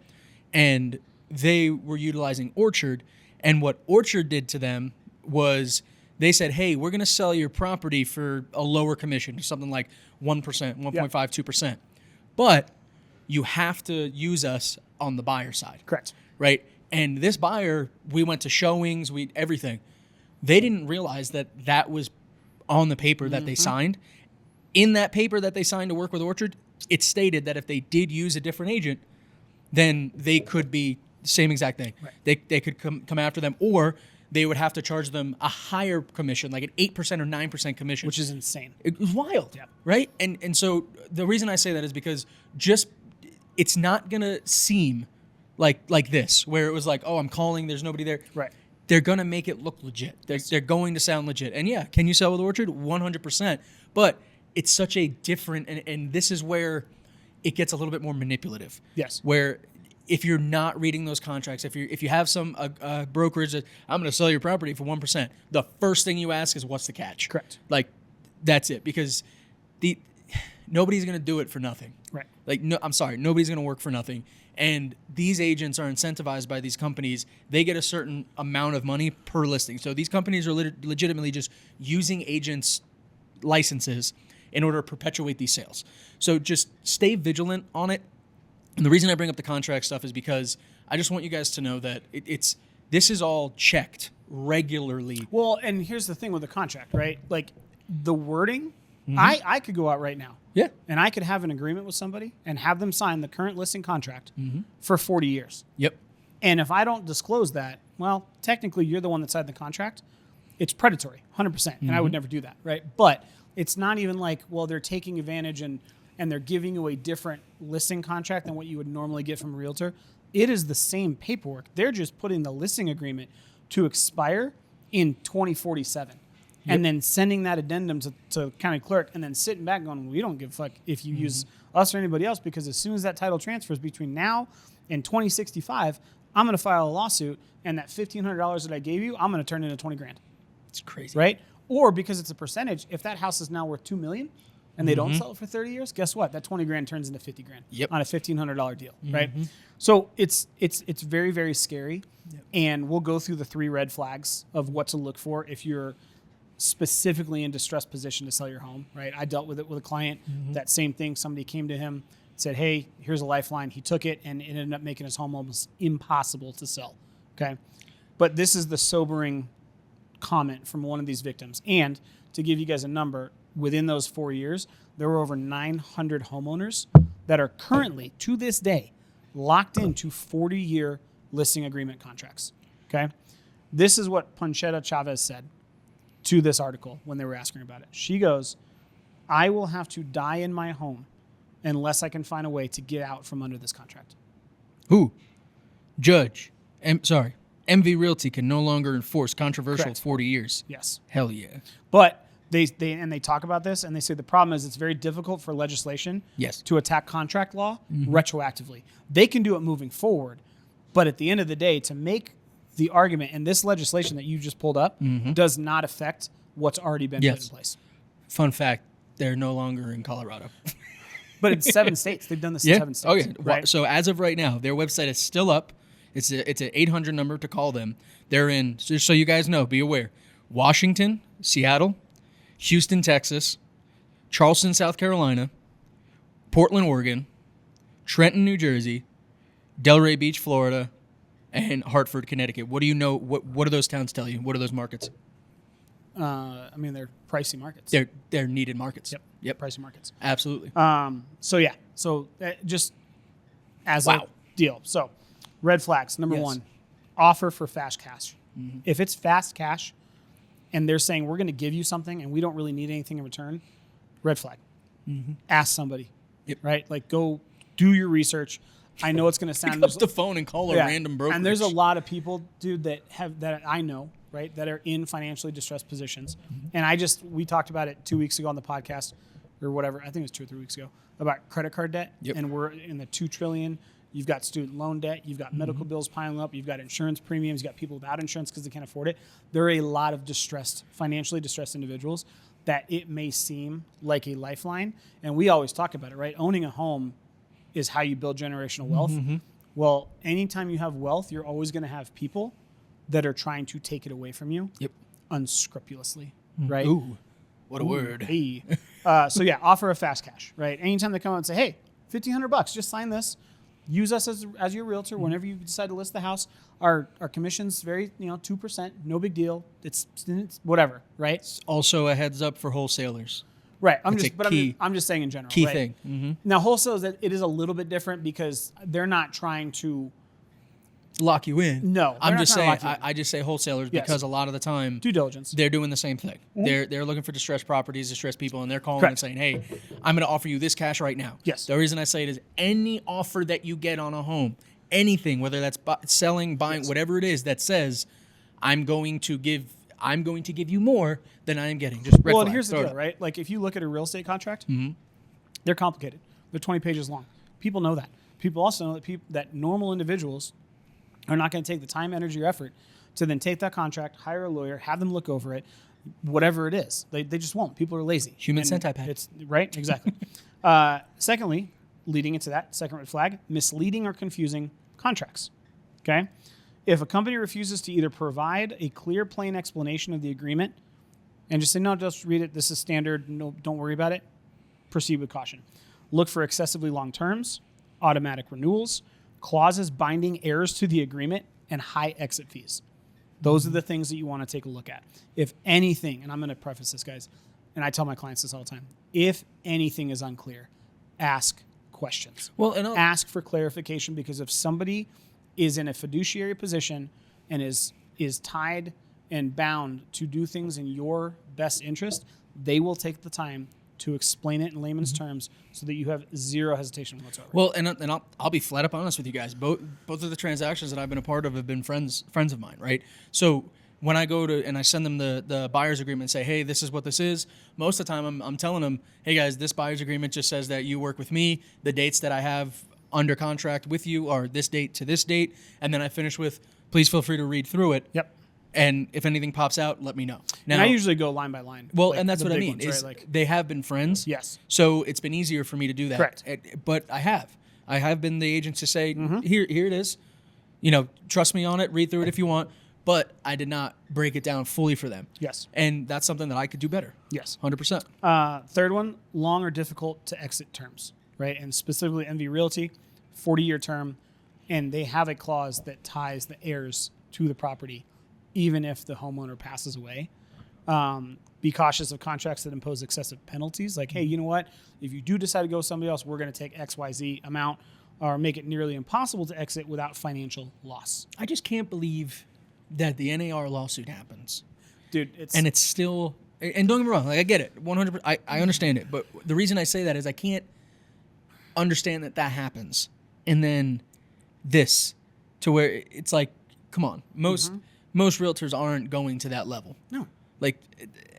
and they were utilizing Orchard. And what Orchard did to them was they said, hey, we're going to sell your property for a lower commission, something like 1%, 1.5, 2%. But you have to use us on the buyer side. Correct. Right? And this buyer, we went to showings, everything. They didn't realize that was on the paper that they signed. In that paper that they signed to work with Orchard, it stated that if they did use a different agent, then they could be the same exact thing. Right. They could come after them, or they would have to charge them a higher commission, like an 8% or 9% commission. Which is insane. It was wild, right? And so the reason I say that is because it's not going to seem like this, where it was like, oh, I'm calling, there's nobody there. Right. They're going to make it look legit. They're going to sound legit. And yeah, can you sell with Orchard? 100%. But it's such a different, and this is where it gets a little bit more manipulative. Yes. Where if you're not reading those contracts, if you have some brokerage that, I'm going to sell your property for 1%, the first thing you ask is, what's the catch? Correct. Like, that's it. Because nobody's going to do it for nothing. Right. Like, no, I'm sorry, nobody's going to work for nothing. And these agents are incentivized by these companies. They get a certain amount of money per listing. So these companies are legitimately just using agents' licenses in order to perpetuate these sales. So just stay vigilant on it. And the reason I bring up the contract stuff is because I just want you guys to know that this is all checked regularly. Well, and here's the thing with the contract, right? Like, the wording I could go out right now. Yeah. And I could have an agreement with somebody and have them sign the current listing contract for 40 years. Yep. And if I don't disclose that, well, technically you're the one that signed the contract. It's predatory, 100%. And I would never do that, right? But it's not even like, well, they're taking advantage and they're giving you a different listing contract than what you would normally get from a realtor. It is the same paperwork. They're just putting the listing agreement to expire in 2047. And then sending that addendum to county clerk and then sitting back going, we don't give a fuck if you use us or anybody else, because as soon as that title transfers between now and 2065, I'm going to file a lawsuit, and that $1,500 that I gave you, I'm going to turn it into 20 grand. It's crazy. Right? Or because it's a percentage, if that house is now worth $2 million and they don't sell it for 30 years, guess what? That 20 grand turns into 50 grand on a $1,500 deal, right? So it's very, very scary. And we'll go through the 3 red flags of what to look for if you're specifically in distressed position to sell your home, right? I dealt with it with a client. That same thing. Somebody came to him, said, hey, here's a lifeline. He took it, and it ended up making his home almost impossible to sell. Okay. But this is the sobering comment from one of these victims. And to give you guys a number, within those 4 years, there were over 900 homeowners that are currently, to this day, locked into 40-year listing agreement contracts. Okay. This is what Panchetta Chavez said to this article when they were asking her about it. She goes, I will have to die in my home unless I can find a way to get out from under this contract. Who? Judge. MV Realty can no longer enforce controversial Correct. 40 years. Yes. Hell yeah. But they talk about this, and they say the problem is it's very difficult for legislation to attack contract law retroactively. They can do it moving forward, but at the end of the day, to make the argument, and this legislation that you just pulled up does not affect what's already been put in place. Fun fact, they're no longer in Colorado. But it's 7 states. They've done this in 7 states. Oh, yeah. Right? So as of right now, their website is still up. It's an 800 number to call them. They're in, just so you guys know, be aware, Washington, Seattle, Houston, Texas, Charleston, South Carolina, Portland, Oregon, Trenton, New Jersey, Delray Beach, Florida, and Hartford, Connecticut. What do you know? What do those towns tell you? What are those markets? I mean, they're pricey markets. They're needed markets. Yep. Pricey markets. Absolutely. So just as a deal. So red flags. Number 1, offer for fast cash. If it's fast cash and they're saying we're going to give you something and we don't really need anything in return, red flag. Ask somebody. Right? Like, go do your research. I know it's going to sound... Pick up the phone and call a random brokerage. And there's a lot of people, dude, that I know, right, that are in financially distressed positions. And we talked about it 2 weeks ago on the podcast or whatever. I think it was 2 or 3 weeks ago about credit card debt. And we're in the $2 trillion. You've got student loan debt. You've got medical bills piling up. You've got insurance premiums. You've got people without insurance because they can't afford it. There are a lot of financially distressed individuals that it may seem like a lifeline. And we always talk about it, right? Owning a home is how you build generational wealth. Well, anytime you have wealth, you're always going to have people that are trying to take it away from you unscrupulously, right? Ooh, what a word. Hey. Offer of fast cash, right? Anytime they come out and say, hey, $1,500, just sign this. Use us as your realtor whenever you decide to list the house. Our commission's very, 2%, no big deal. It's whatever, right? It's also a heads up for wholesalers. Right. I'm just saying in general. Key right? thing. Now, wholesale it is a little bit different because they're not trying to lock you in. No, I'm just saying. I just say wholesalers because a lot of the time, due diligence, they're doing the same thing. They're looking for distressed properties, distressed people, and they're calling and saying, "Hey, I'm going to offer you this cash right now." Yes. The reason I say it is any offer that you get on a home, anything, whether that's selling, buying, whatever it is, that says, "I'm going to give you more than I am getting." Just red flag. Here's the deal, right? Like if you look at a real estate contract, they're complicated. They're 20 pages long. People know that. People also know that normal individuals are not going to take the time, energy, or effort to then take that contract, hire a lawyer, have them look over it, whatever it is. They just won't. People are lazy. Human centipede. It's right, exactly. Secondly, leading into that second red flag, misleading or confusing contracts. Okay, if a company refuses to either provide a clear, plain explanation of the agreement and just say, no, just read it, this is standard, no, don't worry about it, proceed with caution. Look for excessively long terms, automatic renewals, clauses binding heirs to the agreement, and high exit fees. Those are the things that you want to take a look at. If anything, and I'm going to preface this, guys, and I tell my clients this all the time, if anything is unclear, ask questions. Well, and ask for clarification, because if somebody is in a fiduciary position and is tied and bound to do things in your best interest, they will take the time to explain it in layman's terms so that you have zero hesitation whatsoever. Well, and I'll be flat up honest with you guys. Both of the transactions that I've been a part of have been friends of mine, right? So when I go to and I send them the buyer's agreement and say, hey, this is what this is, most of the time I'm telling them, hey guys, this buyer's agreement just says that you work with me. The dates that I have under contract with you are this date to this date, and then I finish with, please feel free to read through it. Yep. And if anything pops out, let me know. Now, and I usually go line by line. Well, like and that's the what I big mean. ones, Is right? Like, they have been friends. yes. So it's been easier for me to do that. Correct. But I have been the agent to say, here it is. You know, trust me on it. Read through it if you want. But I did not break it down fully for them. Yes. And that's something that I could do better. Yes. 100%. Third one, long or difficult to exit terms, right? And specifically MV Realty, 40-year term, and they have a clause that ties the heirs to the property, even if the homeowner passes away. Be cautious of contracts that impose excessive penalties. Like, hey, you know what? If you do decide to go with somebody else, we're going to take XYZ amount, or make it nearly impossible to exit without financial loss. I just can't believe that the NAR lawsuit happens. Dude, it's still, and don't get me wrong, like I get it, 100%, I understand it, but the reason I say that is I can't understand that happens, and then this, to where it's like, come on, most realtors aren't going to that level. No. Like,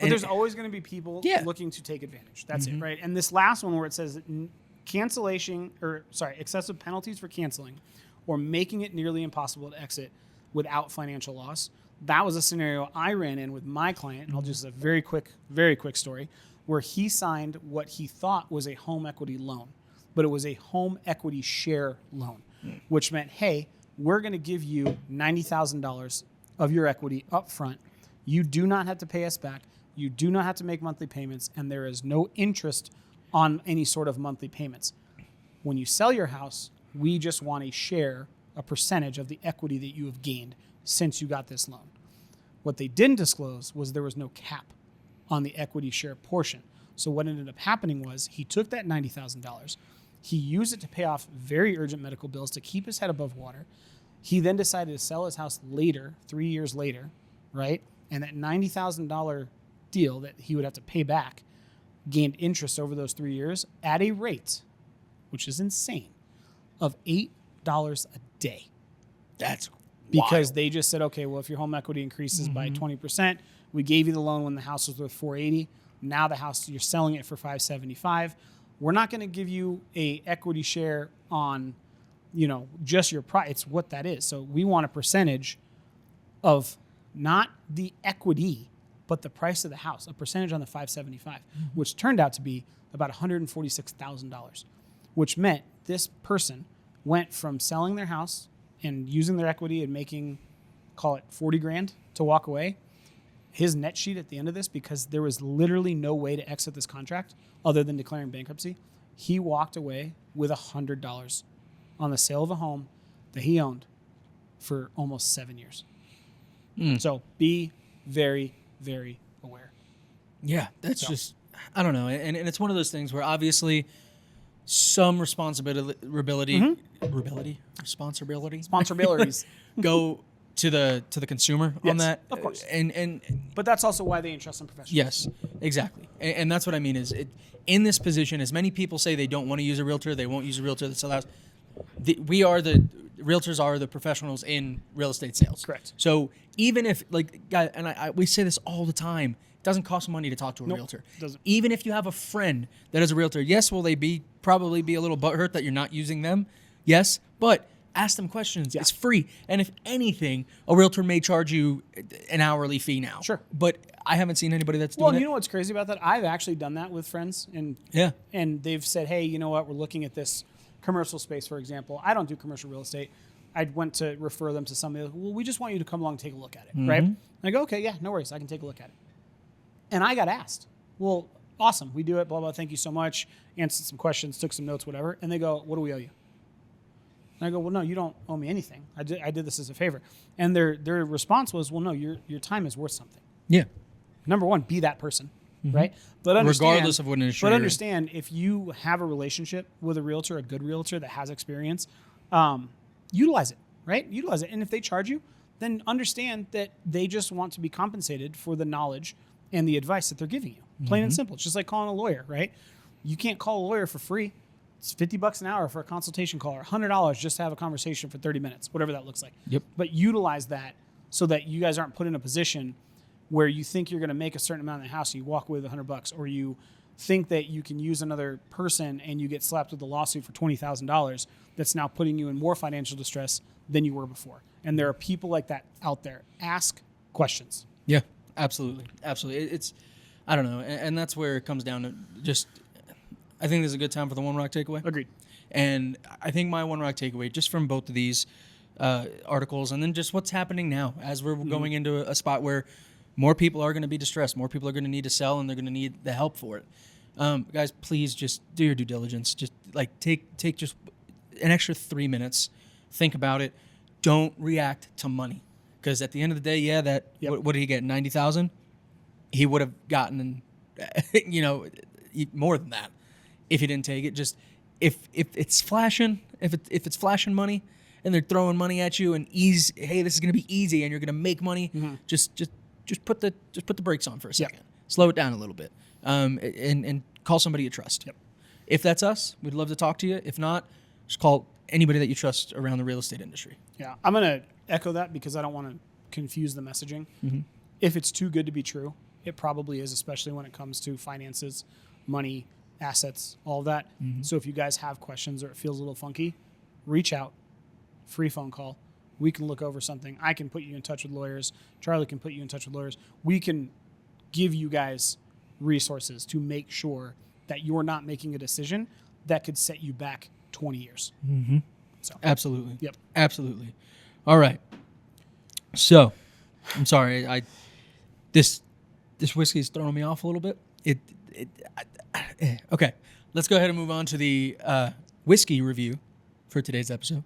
But there's always going to be people looking to take advantage. That's it, right? And this last one where it says excessive penalties for canceling or making it nearly impossible to exit without financial loss. That was a scenario I ran in with my client, and I'll just a very quick story, where he signed what he thought was a home equity loan, but it was a home equity share loan, which meant, hey, we're going to give you $90,000 of your equity up front. You do not have to pay us back. You do not have to make monthly payments, and there is no interest on any sort of monthly payments. When you sell your house, we just want a percentage of the equity that you have gained since you got this loan. What they didn't disclose was there was no cap on the equity share portion. So what ended up happening was he took that $90,000, he used it to pay off very urgent medical bills to keep his head above water. He then decided to sell his house later, 3 years later, right? And that $90,000 deal that he would have to pay back gained interest over those 3 years at a rate, which is insane, of $8 a day. That's because wild. They just said, okay, well, if your home equity increases by 20%, we gave you the loan when the house was worth $480. Now the house, you're selling it for $575. We're not going to give you a equity share on, just your price. It's what that is. So we want a percentage of not the equity, but the price of the house, a percentage on the $575, which turned out to be about $146,000, which meant this person went from selling their house and using their equity and making, call it 40 grand to walk away. His net sheet at the end of this, because there was literally no way to exit this contract other than declaring bankruptcy, he walked away with $100 on the sale of a home that he owned for almost 7 years. So be very, very aware. Yeah, that's just, I don't know. And it's one of those things where obviously some responsibilities go to the consumer on that. Of course. And but that's also why they entrust in professionals. Yes, exactly. And that's what I mean is in this position, as many people say they don't want to use a realtor, they won't use a realtor to sell the house. Realtors are the professionals in real estate sales. Correct. So even if, we say this all the time, it doesn't cost money to talk to a realtor. It doesn't. Even if you have a friend that is a realtor, yes, will they probably be a little butthurt that you're not using them? Yes, but ask them questions. Yeah. It's free. And if anything, a realtor may charge you an hourly fee now. Sure. But I haven't seen anybody that's doing it. Well, you know what's crazy about that? I've actually done that with friends, and they've said, hey, you know what, we're looking at this commercial space, for example. I don't do commercial real estate. I went to refer them to somebody. Well, we just want you to come along and take a look at it, right? And I go, okay, yeah, no worries. I can take a look at it. And I got asked, well, awesome. We do it, blah, blah. Thank you so much. Answered some questions, took some notes, whatever. And they go, what do we owe you? And I go, well, no, you don't owe me anything. I did this as a favor. And their response was, well, no, your time is worth something. Yeah. Number one, be that person. right? But Regardless of what industry But you're in. understand, if you have a relationship with a realtor, a good realtor that has experience, utilize it, right? Utilize it. And if they charge you, then understand that they just want to be compensated for the knowledge and the advice that they're giving you. Plain and simple. It's just like calling a lawyer, right? You can't call a lawyer for free. It's $50 an hour for a consultation call, or $100 just to have a conversation for 30 minutes, whatever that looks like. Yep. But utilize that so that you guys aren't put in a position where you think you're going to make a certain amount in the house and you walk away with $100, or you think that you can use another person and you get slapped with a lawsuit for $20,000 that's now putting you in more financial distress than you were before. And there are people like that out there. Ask questions. Yeah, absolutely. Absolutely. It's, I don't know. And that's where it comes down to just, I think this is a good time for the One Rock takeaway. Agreed. And I think my One Rock takeaway, just from both of these articles, and then just what's happening now as we're going into a spot where more people are going to be distressed, more people are going to need to sell, and they're going to need the help for it. Guys, please just do your due diligence. Just like take just an extra 3 minutes. Think about it. Don't react to money, because at the end of the day, yeah, that what did he get? 90,000. He would have gotten, more than that if he didn't take it. Just if it's flashing, if it's flashing money, and they're throwing money at you and hey, this is going to be easy and you're going to make money. Just put the brakes on for a second. Slow it down a little bit, and call somebody you trust. If that's us, we'd love to talk to you. If not, just call anybody that you trust around the real estate industry. Yeah, I'm going to echo that because I don't want to confuse the messaging. If it's too good to be true, it probably is, especially when it comes to finances, money, assets, all of that. So if you guys have questions or it feels a little funky, reach out. Free phone call. We can look over something. I can put you in touch with lawyers. Charlie can put you in touch with lawyers. We can give you guys resources to make sure that you're not making a decision that could set you back 20 years. So Absolutely. Yep. Absolutely. All right. So, I'm sorry. This whiskey is throwing me off a little bit. Okay. Let's go ahead and move on to the whiskey review for today's episode.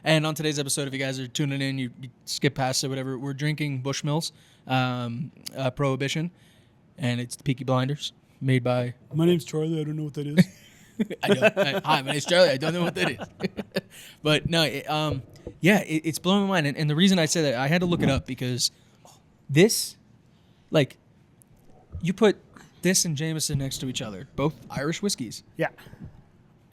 And on today's episode, if you guys are tuning in, you skip past it, whatever. We're drinking Bushmills Prohibition, and it's the Peaky Blinders, made by... My name's Charlie. I don't know what that is. Hi, my name's Charlie. I don't know what that is. But no, it's blowing my mind. And the reason I say that, I had to look it up because this, like, you put this and Jameson next to each other, both Irish whiskeys. Yeah.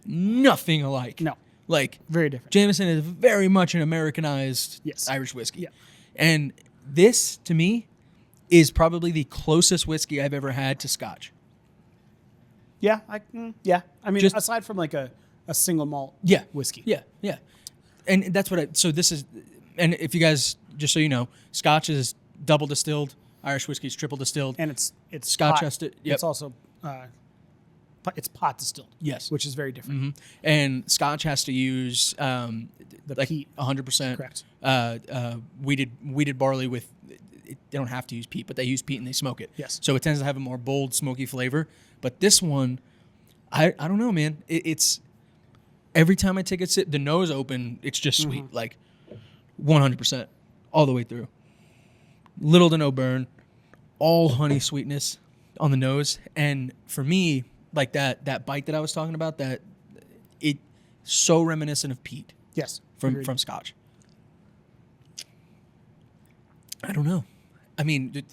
Nothing alike. No. Like, Very different. Jameson is very much an Americanized Irish whiskey. Yeah. And this, to me, is probably the closest whiskey I've ever had to Scotch. Yeah. I mean, Just- aside from like a single malt whiskey. Yeah. And that's what so this is, and if you guys, just so you know, Scotch is double distilled, Irish whiskey is triple distilled. And it's Scotch pot. has to, It's also it's pot distilled. Yes. Which is very different. And Scotch has to use The like peat. 100%. Correct. Weeded barley with. They don't have to use peat, but they use peat and they smoke it. Yes. So it tends to have a more bold, smoky flavor. But this one, I don't know, man. It's every time I take a sip, the nose open, it's just sweet, like 100% all the way through. Little to no burn, all honey sweetness on the nose, and for me, like that bite that I was talking about, that it so reminiscent of peat. Yes. From Scotch. I don't know. I mean,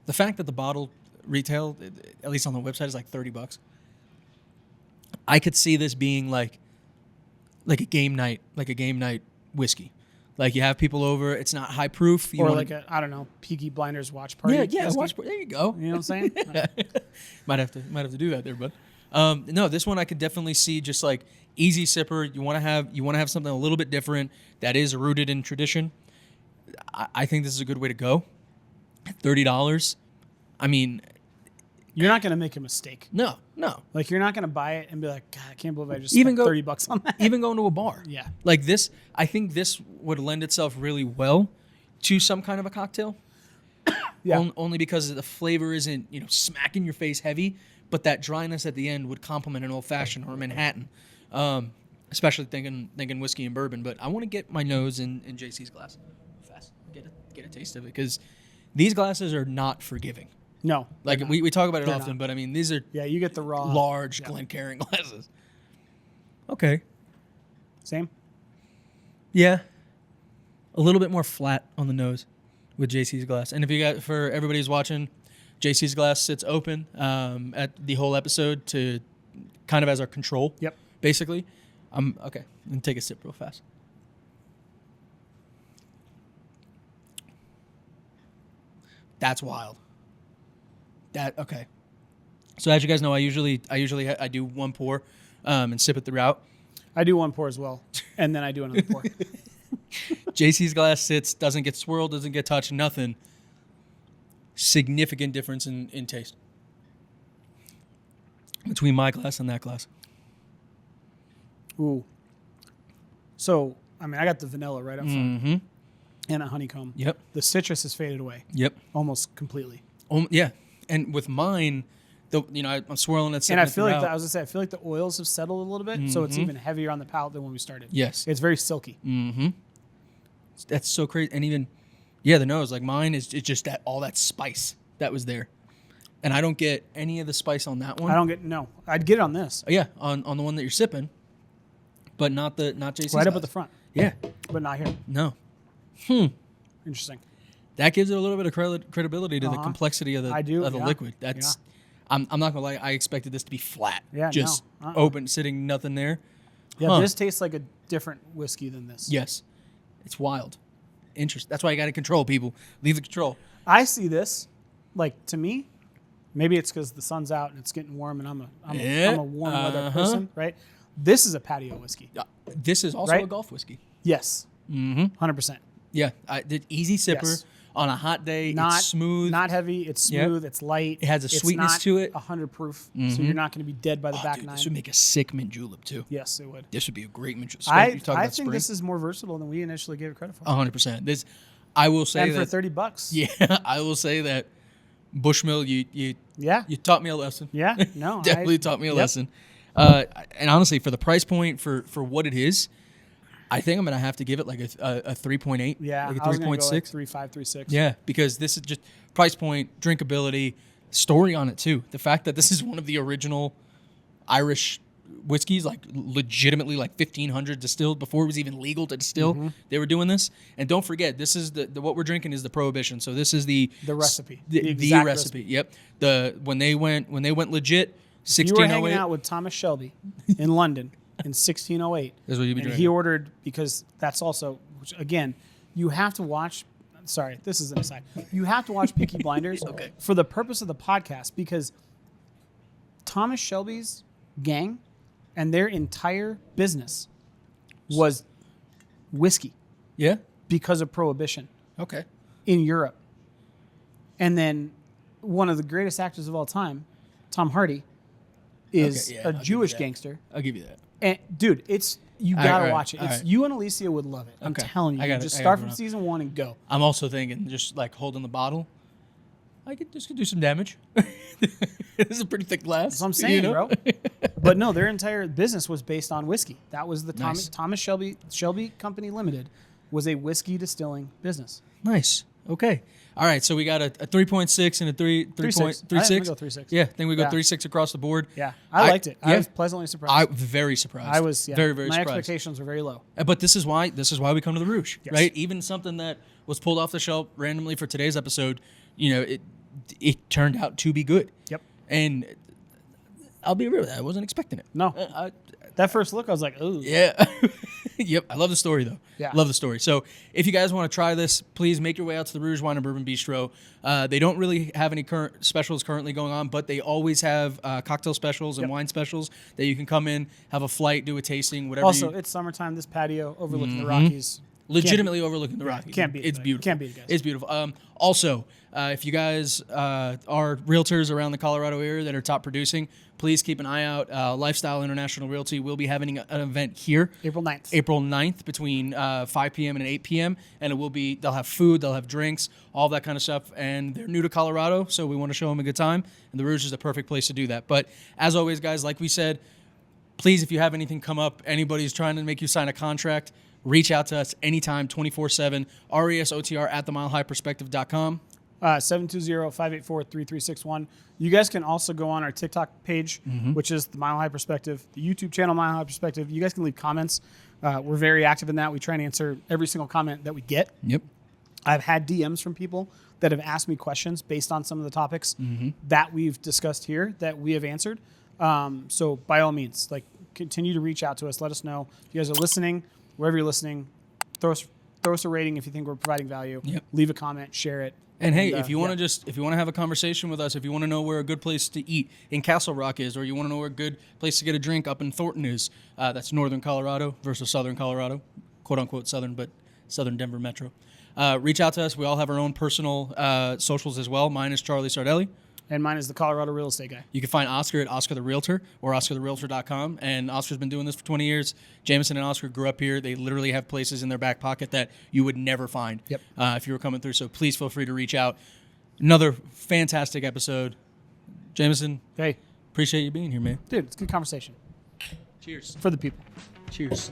the fact that the bottle retail, at least on the website, is like $30. I could see this being like a game night whiskey. Like you have people over, it's not high proof. Or like I don't know, Peaky Blinders watch party. Yeah, whiskey. watch. There you go. You know what I'm saying? might have to do that there, bud. No, this one I could definitely see just like easy sipper. You want to have something a little bit different that is rooted in tradition. I think this is a good way to go. $30. I mean, You're not going to make a mistake. no. Like you're not going to buy it and be like, God, I can't believe I just Even spent go- $30 on that. Even going to a bar. Yeah. Like this, I think this would lend itself really well to some kind of a cocktail. Yeah. Only because the flavor isn't, smacking your face heavy, but that dryness at the end would complement an old fashioned or a Manhattan. Especially thinking whiskey and bourbon, but I want to get my nose in JC's glass. Fast. get a taste of it because these glasses are not forgiving. No. Like we talk about it They're often, not. but I mean these are Yeah, you get the raw. large Yeah. Glencairn glasses. Okay. Same. Yeah. A little bit more flat on the nose with JC's glass. And if you got, for everybody who's watching, JC's glass sits open at the whole episode to kind of as our control. Yep. Basically. Okay. I'm going to take a sip real fast. That's wild. Okay. So as you guys know, I usually do one pour and sip it throughout. I do one pour as well, and then I do another pour. JC's glass sits, doesn't get swirled, doesn't get touched, nothing. Significant difference in taste between my glass and that glass. Ooh. So, I mean, I got the vanilla right up front Mm-hmm. and a honeycomb. Yep. The citrus has faded away Yep. almost completely. Yeah. And with mine, I'm swirling it. And I feel like I was gonna say, I feel like the oils have settled a little bit, so it's Mm-hmm. even heavier on the palate than when we started. Yes. It's very silky. Mm-hmm. That's so crazy. And even, the nose, like mine it's just that all that spice that was there. And I don't get any of the spice on that one. I'd get it on this. Yeah, on the one that you're sipping, but not JC's Right up glass. at the front, Yeah. but not here. No. Interesting. That gives it a little bit of credibility to the complexity of the yeah. liquid. That's I'm not gonna lie. I expected this to be flat. Yeah, just no. open, sitting, nothing there. Yeah, this tastes like a different whiskey than this. Yes, it's wild. Interesting. That's why you got to control people. Leave the control. I see this, like, to me, maybe it's because the sun's out and it's getting warm, and I'm a warm weather person, right? This is a patio whiskey. This is also Right? a golf whiskey. Yes, 100%. Yeah, I did easy sipper Yes. on a hot day. Not it's smooth. not heavy. It's smooth. It's light. It has a It's sweetness not to it. 100 proof, so you're not going to be dead by the back Dude, nine. this would make a sick mint julep too. Yes, it would. This would be a great mint julep. I You talk about think spring? this is more versatile than we initially gave it credit for. 100%. This, I will say And that for $30. Yeah, I will say that Bushmill, you taught me a lesson. Yeah. No. Definitely taught me a yep. lesson. And honestly, for the price point, for what it is, I think I'm gonna have to give it like a 3.8. Yeah. like a I was gonna 3.6. go like 3.5, 3.6. Yeah, because this is just price point, drinkability, story on it too. The fact that this is one of the original Irish whiskeys, like legitimately like 1500 distilled before it was even legal to distill. They were doing this, and don't forget, this is the what we're drinking is the Prohibition. So this is the recipe, the exact recipe. Yep. When they went legit. You were hanging 1608. out with Thomas Shelby in London in 1608. That's what you'd be and drinking. he ordered, because that's also, which again, you have to watch. Sorry, this is an aside. You have to watch Peaky Blinders for the purpose of the podcast, because Thomas Shelby's gang and their entire business was whiskey Yeah. because of Prohibition Okay. in Europe. And then one of the greatest actors of all time, Tom Hardy, is Okay, yeah, a I'll give you Jewish that. gangster. I'll give you that. And dude, you All gotta right, watch it. all It's right. you and Alicia would love it. I'm Okay. telling you. I gotta- Just I start gotta from know. season 1 and go. I'm also thinking just like holding the bottle. I could do some damage. This is a pretty thick glass. That's what I'm saying, you know? bro. But no, their entire business was based on whiskey. That was the Nice. Thomas Shelby Company Limited was a whiskey distilling business. Nice. Okay. All right. So we got a 3.6 and a 3.36. 3.6. Go 3.6. Yeah. I think we go Yeah. 3.6 across the board. Yeah, I liked it. I yeah. was pleasantly surprised. I very surprised. I was very very My surprised. expectations were very low. But this is why we come to the Rouge, Yes. right? Even something that was pulled off the shelf randomly for today's episode, it turned out to be good. Yep. And I'll be real, I wasn't expecting it. No. That first look, I was like, ooh. Yeah. Yep. I love the story, though. Yeah. Love the story. So if you guys want to try this, please make your way out to the Rouge Wine and Bourbon Bistro. They don't really have any current specials currently going on, but they always have cocktail specials and wine specials that you can come in, have a flight, do a tasting, whatever. Also, it's summertime. This patio overlooking the Rockies. Legitimately overlooking the Rockies. can't beat it, It's guys. beautiful. Can't beat it, guys. It's beautiful. Also, if you guys are realtors around the Colorado area that are top producing, please keep an eye out. Lifestyle International Realty will be having an event here April 9th. April 9th between 5 p.m. and 8 p.m. And they'll have food, they'll have drinks, all that kind of stuff. And they're new to Colorado, so we want to show them a good time. And the Rouge is the perfect place to do that. But as always, guys, like we said, Please, if you have anything come up, anybody's trying to make you sign a contract, reach out to us anytime, 24/7, resotr@themilehighperspective.com. 720-584-3361. You guys can also go on our TikTok page, which is the Mile High Perspective, the YouTube channel Mile High Perspective. You guys can leave comments. We're very active in that. We try and answer every single comment that we get. Yep. I've had DMs from people that have asked me questions based on some of the topics that we've discussed here that we have answered. So by all means, like, continue to reach out to us. Let us know if you guys are listening, wherever you're listening. Throw us a rating if you think we're providing value. Yep. Leave a comment, share it. And hey, if you want to have a conversation with us, if you want to know where a good place to eat in Castle Rock is, or you want to know where a good place to get a drink up in Thornton is, that's northern Colorado versus southern Colorado, quote unquote southern, but southern Denver metro. Reach out to us. We all have our own personal socials as well. Mine is Charlie Sardelli. And mine is the Colorado Real Estate Guy. You can find Oscar at Oscar the Realtor or OscarTheRealtor.com. And Oscar's been doing this for 20 years. Jameson and Oscar grew up here. They literally have places in their back pocket that you would never find if you were coming through. So please feel free to reach out. Another fantastic episode. Jameson, Hey. appreciate you being here, man. Dude, it's a good conversation. Cheers. For the people. Cheers.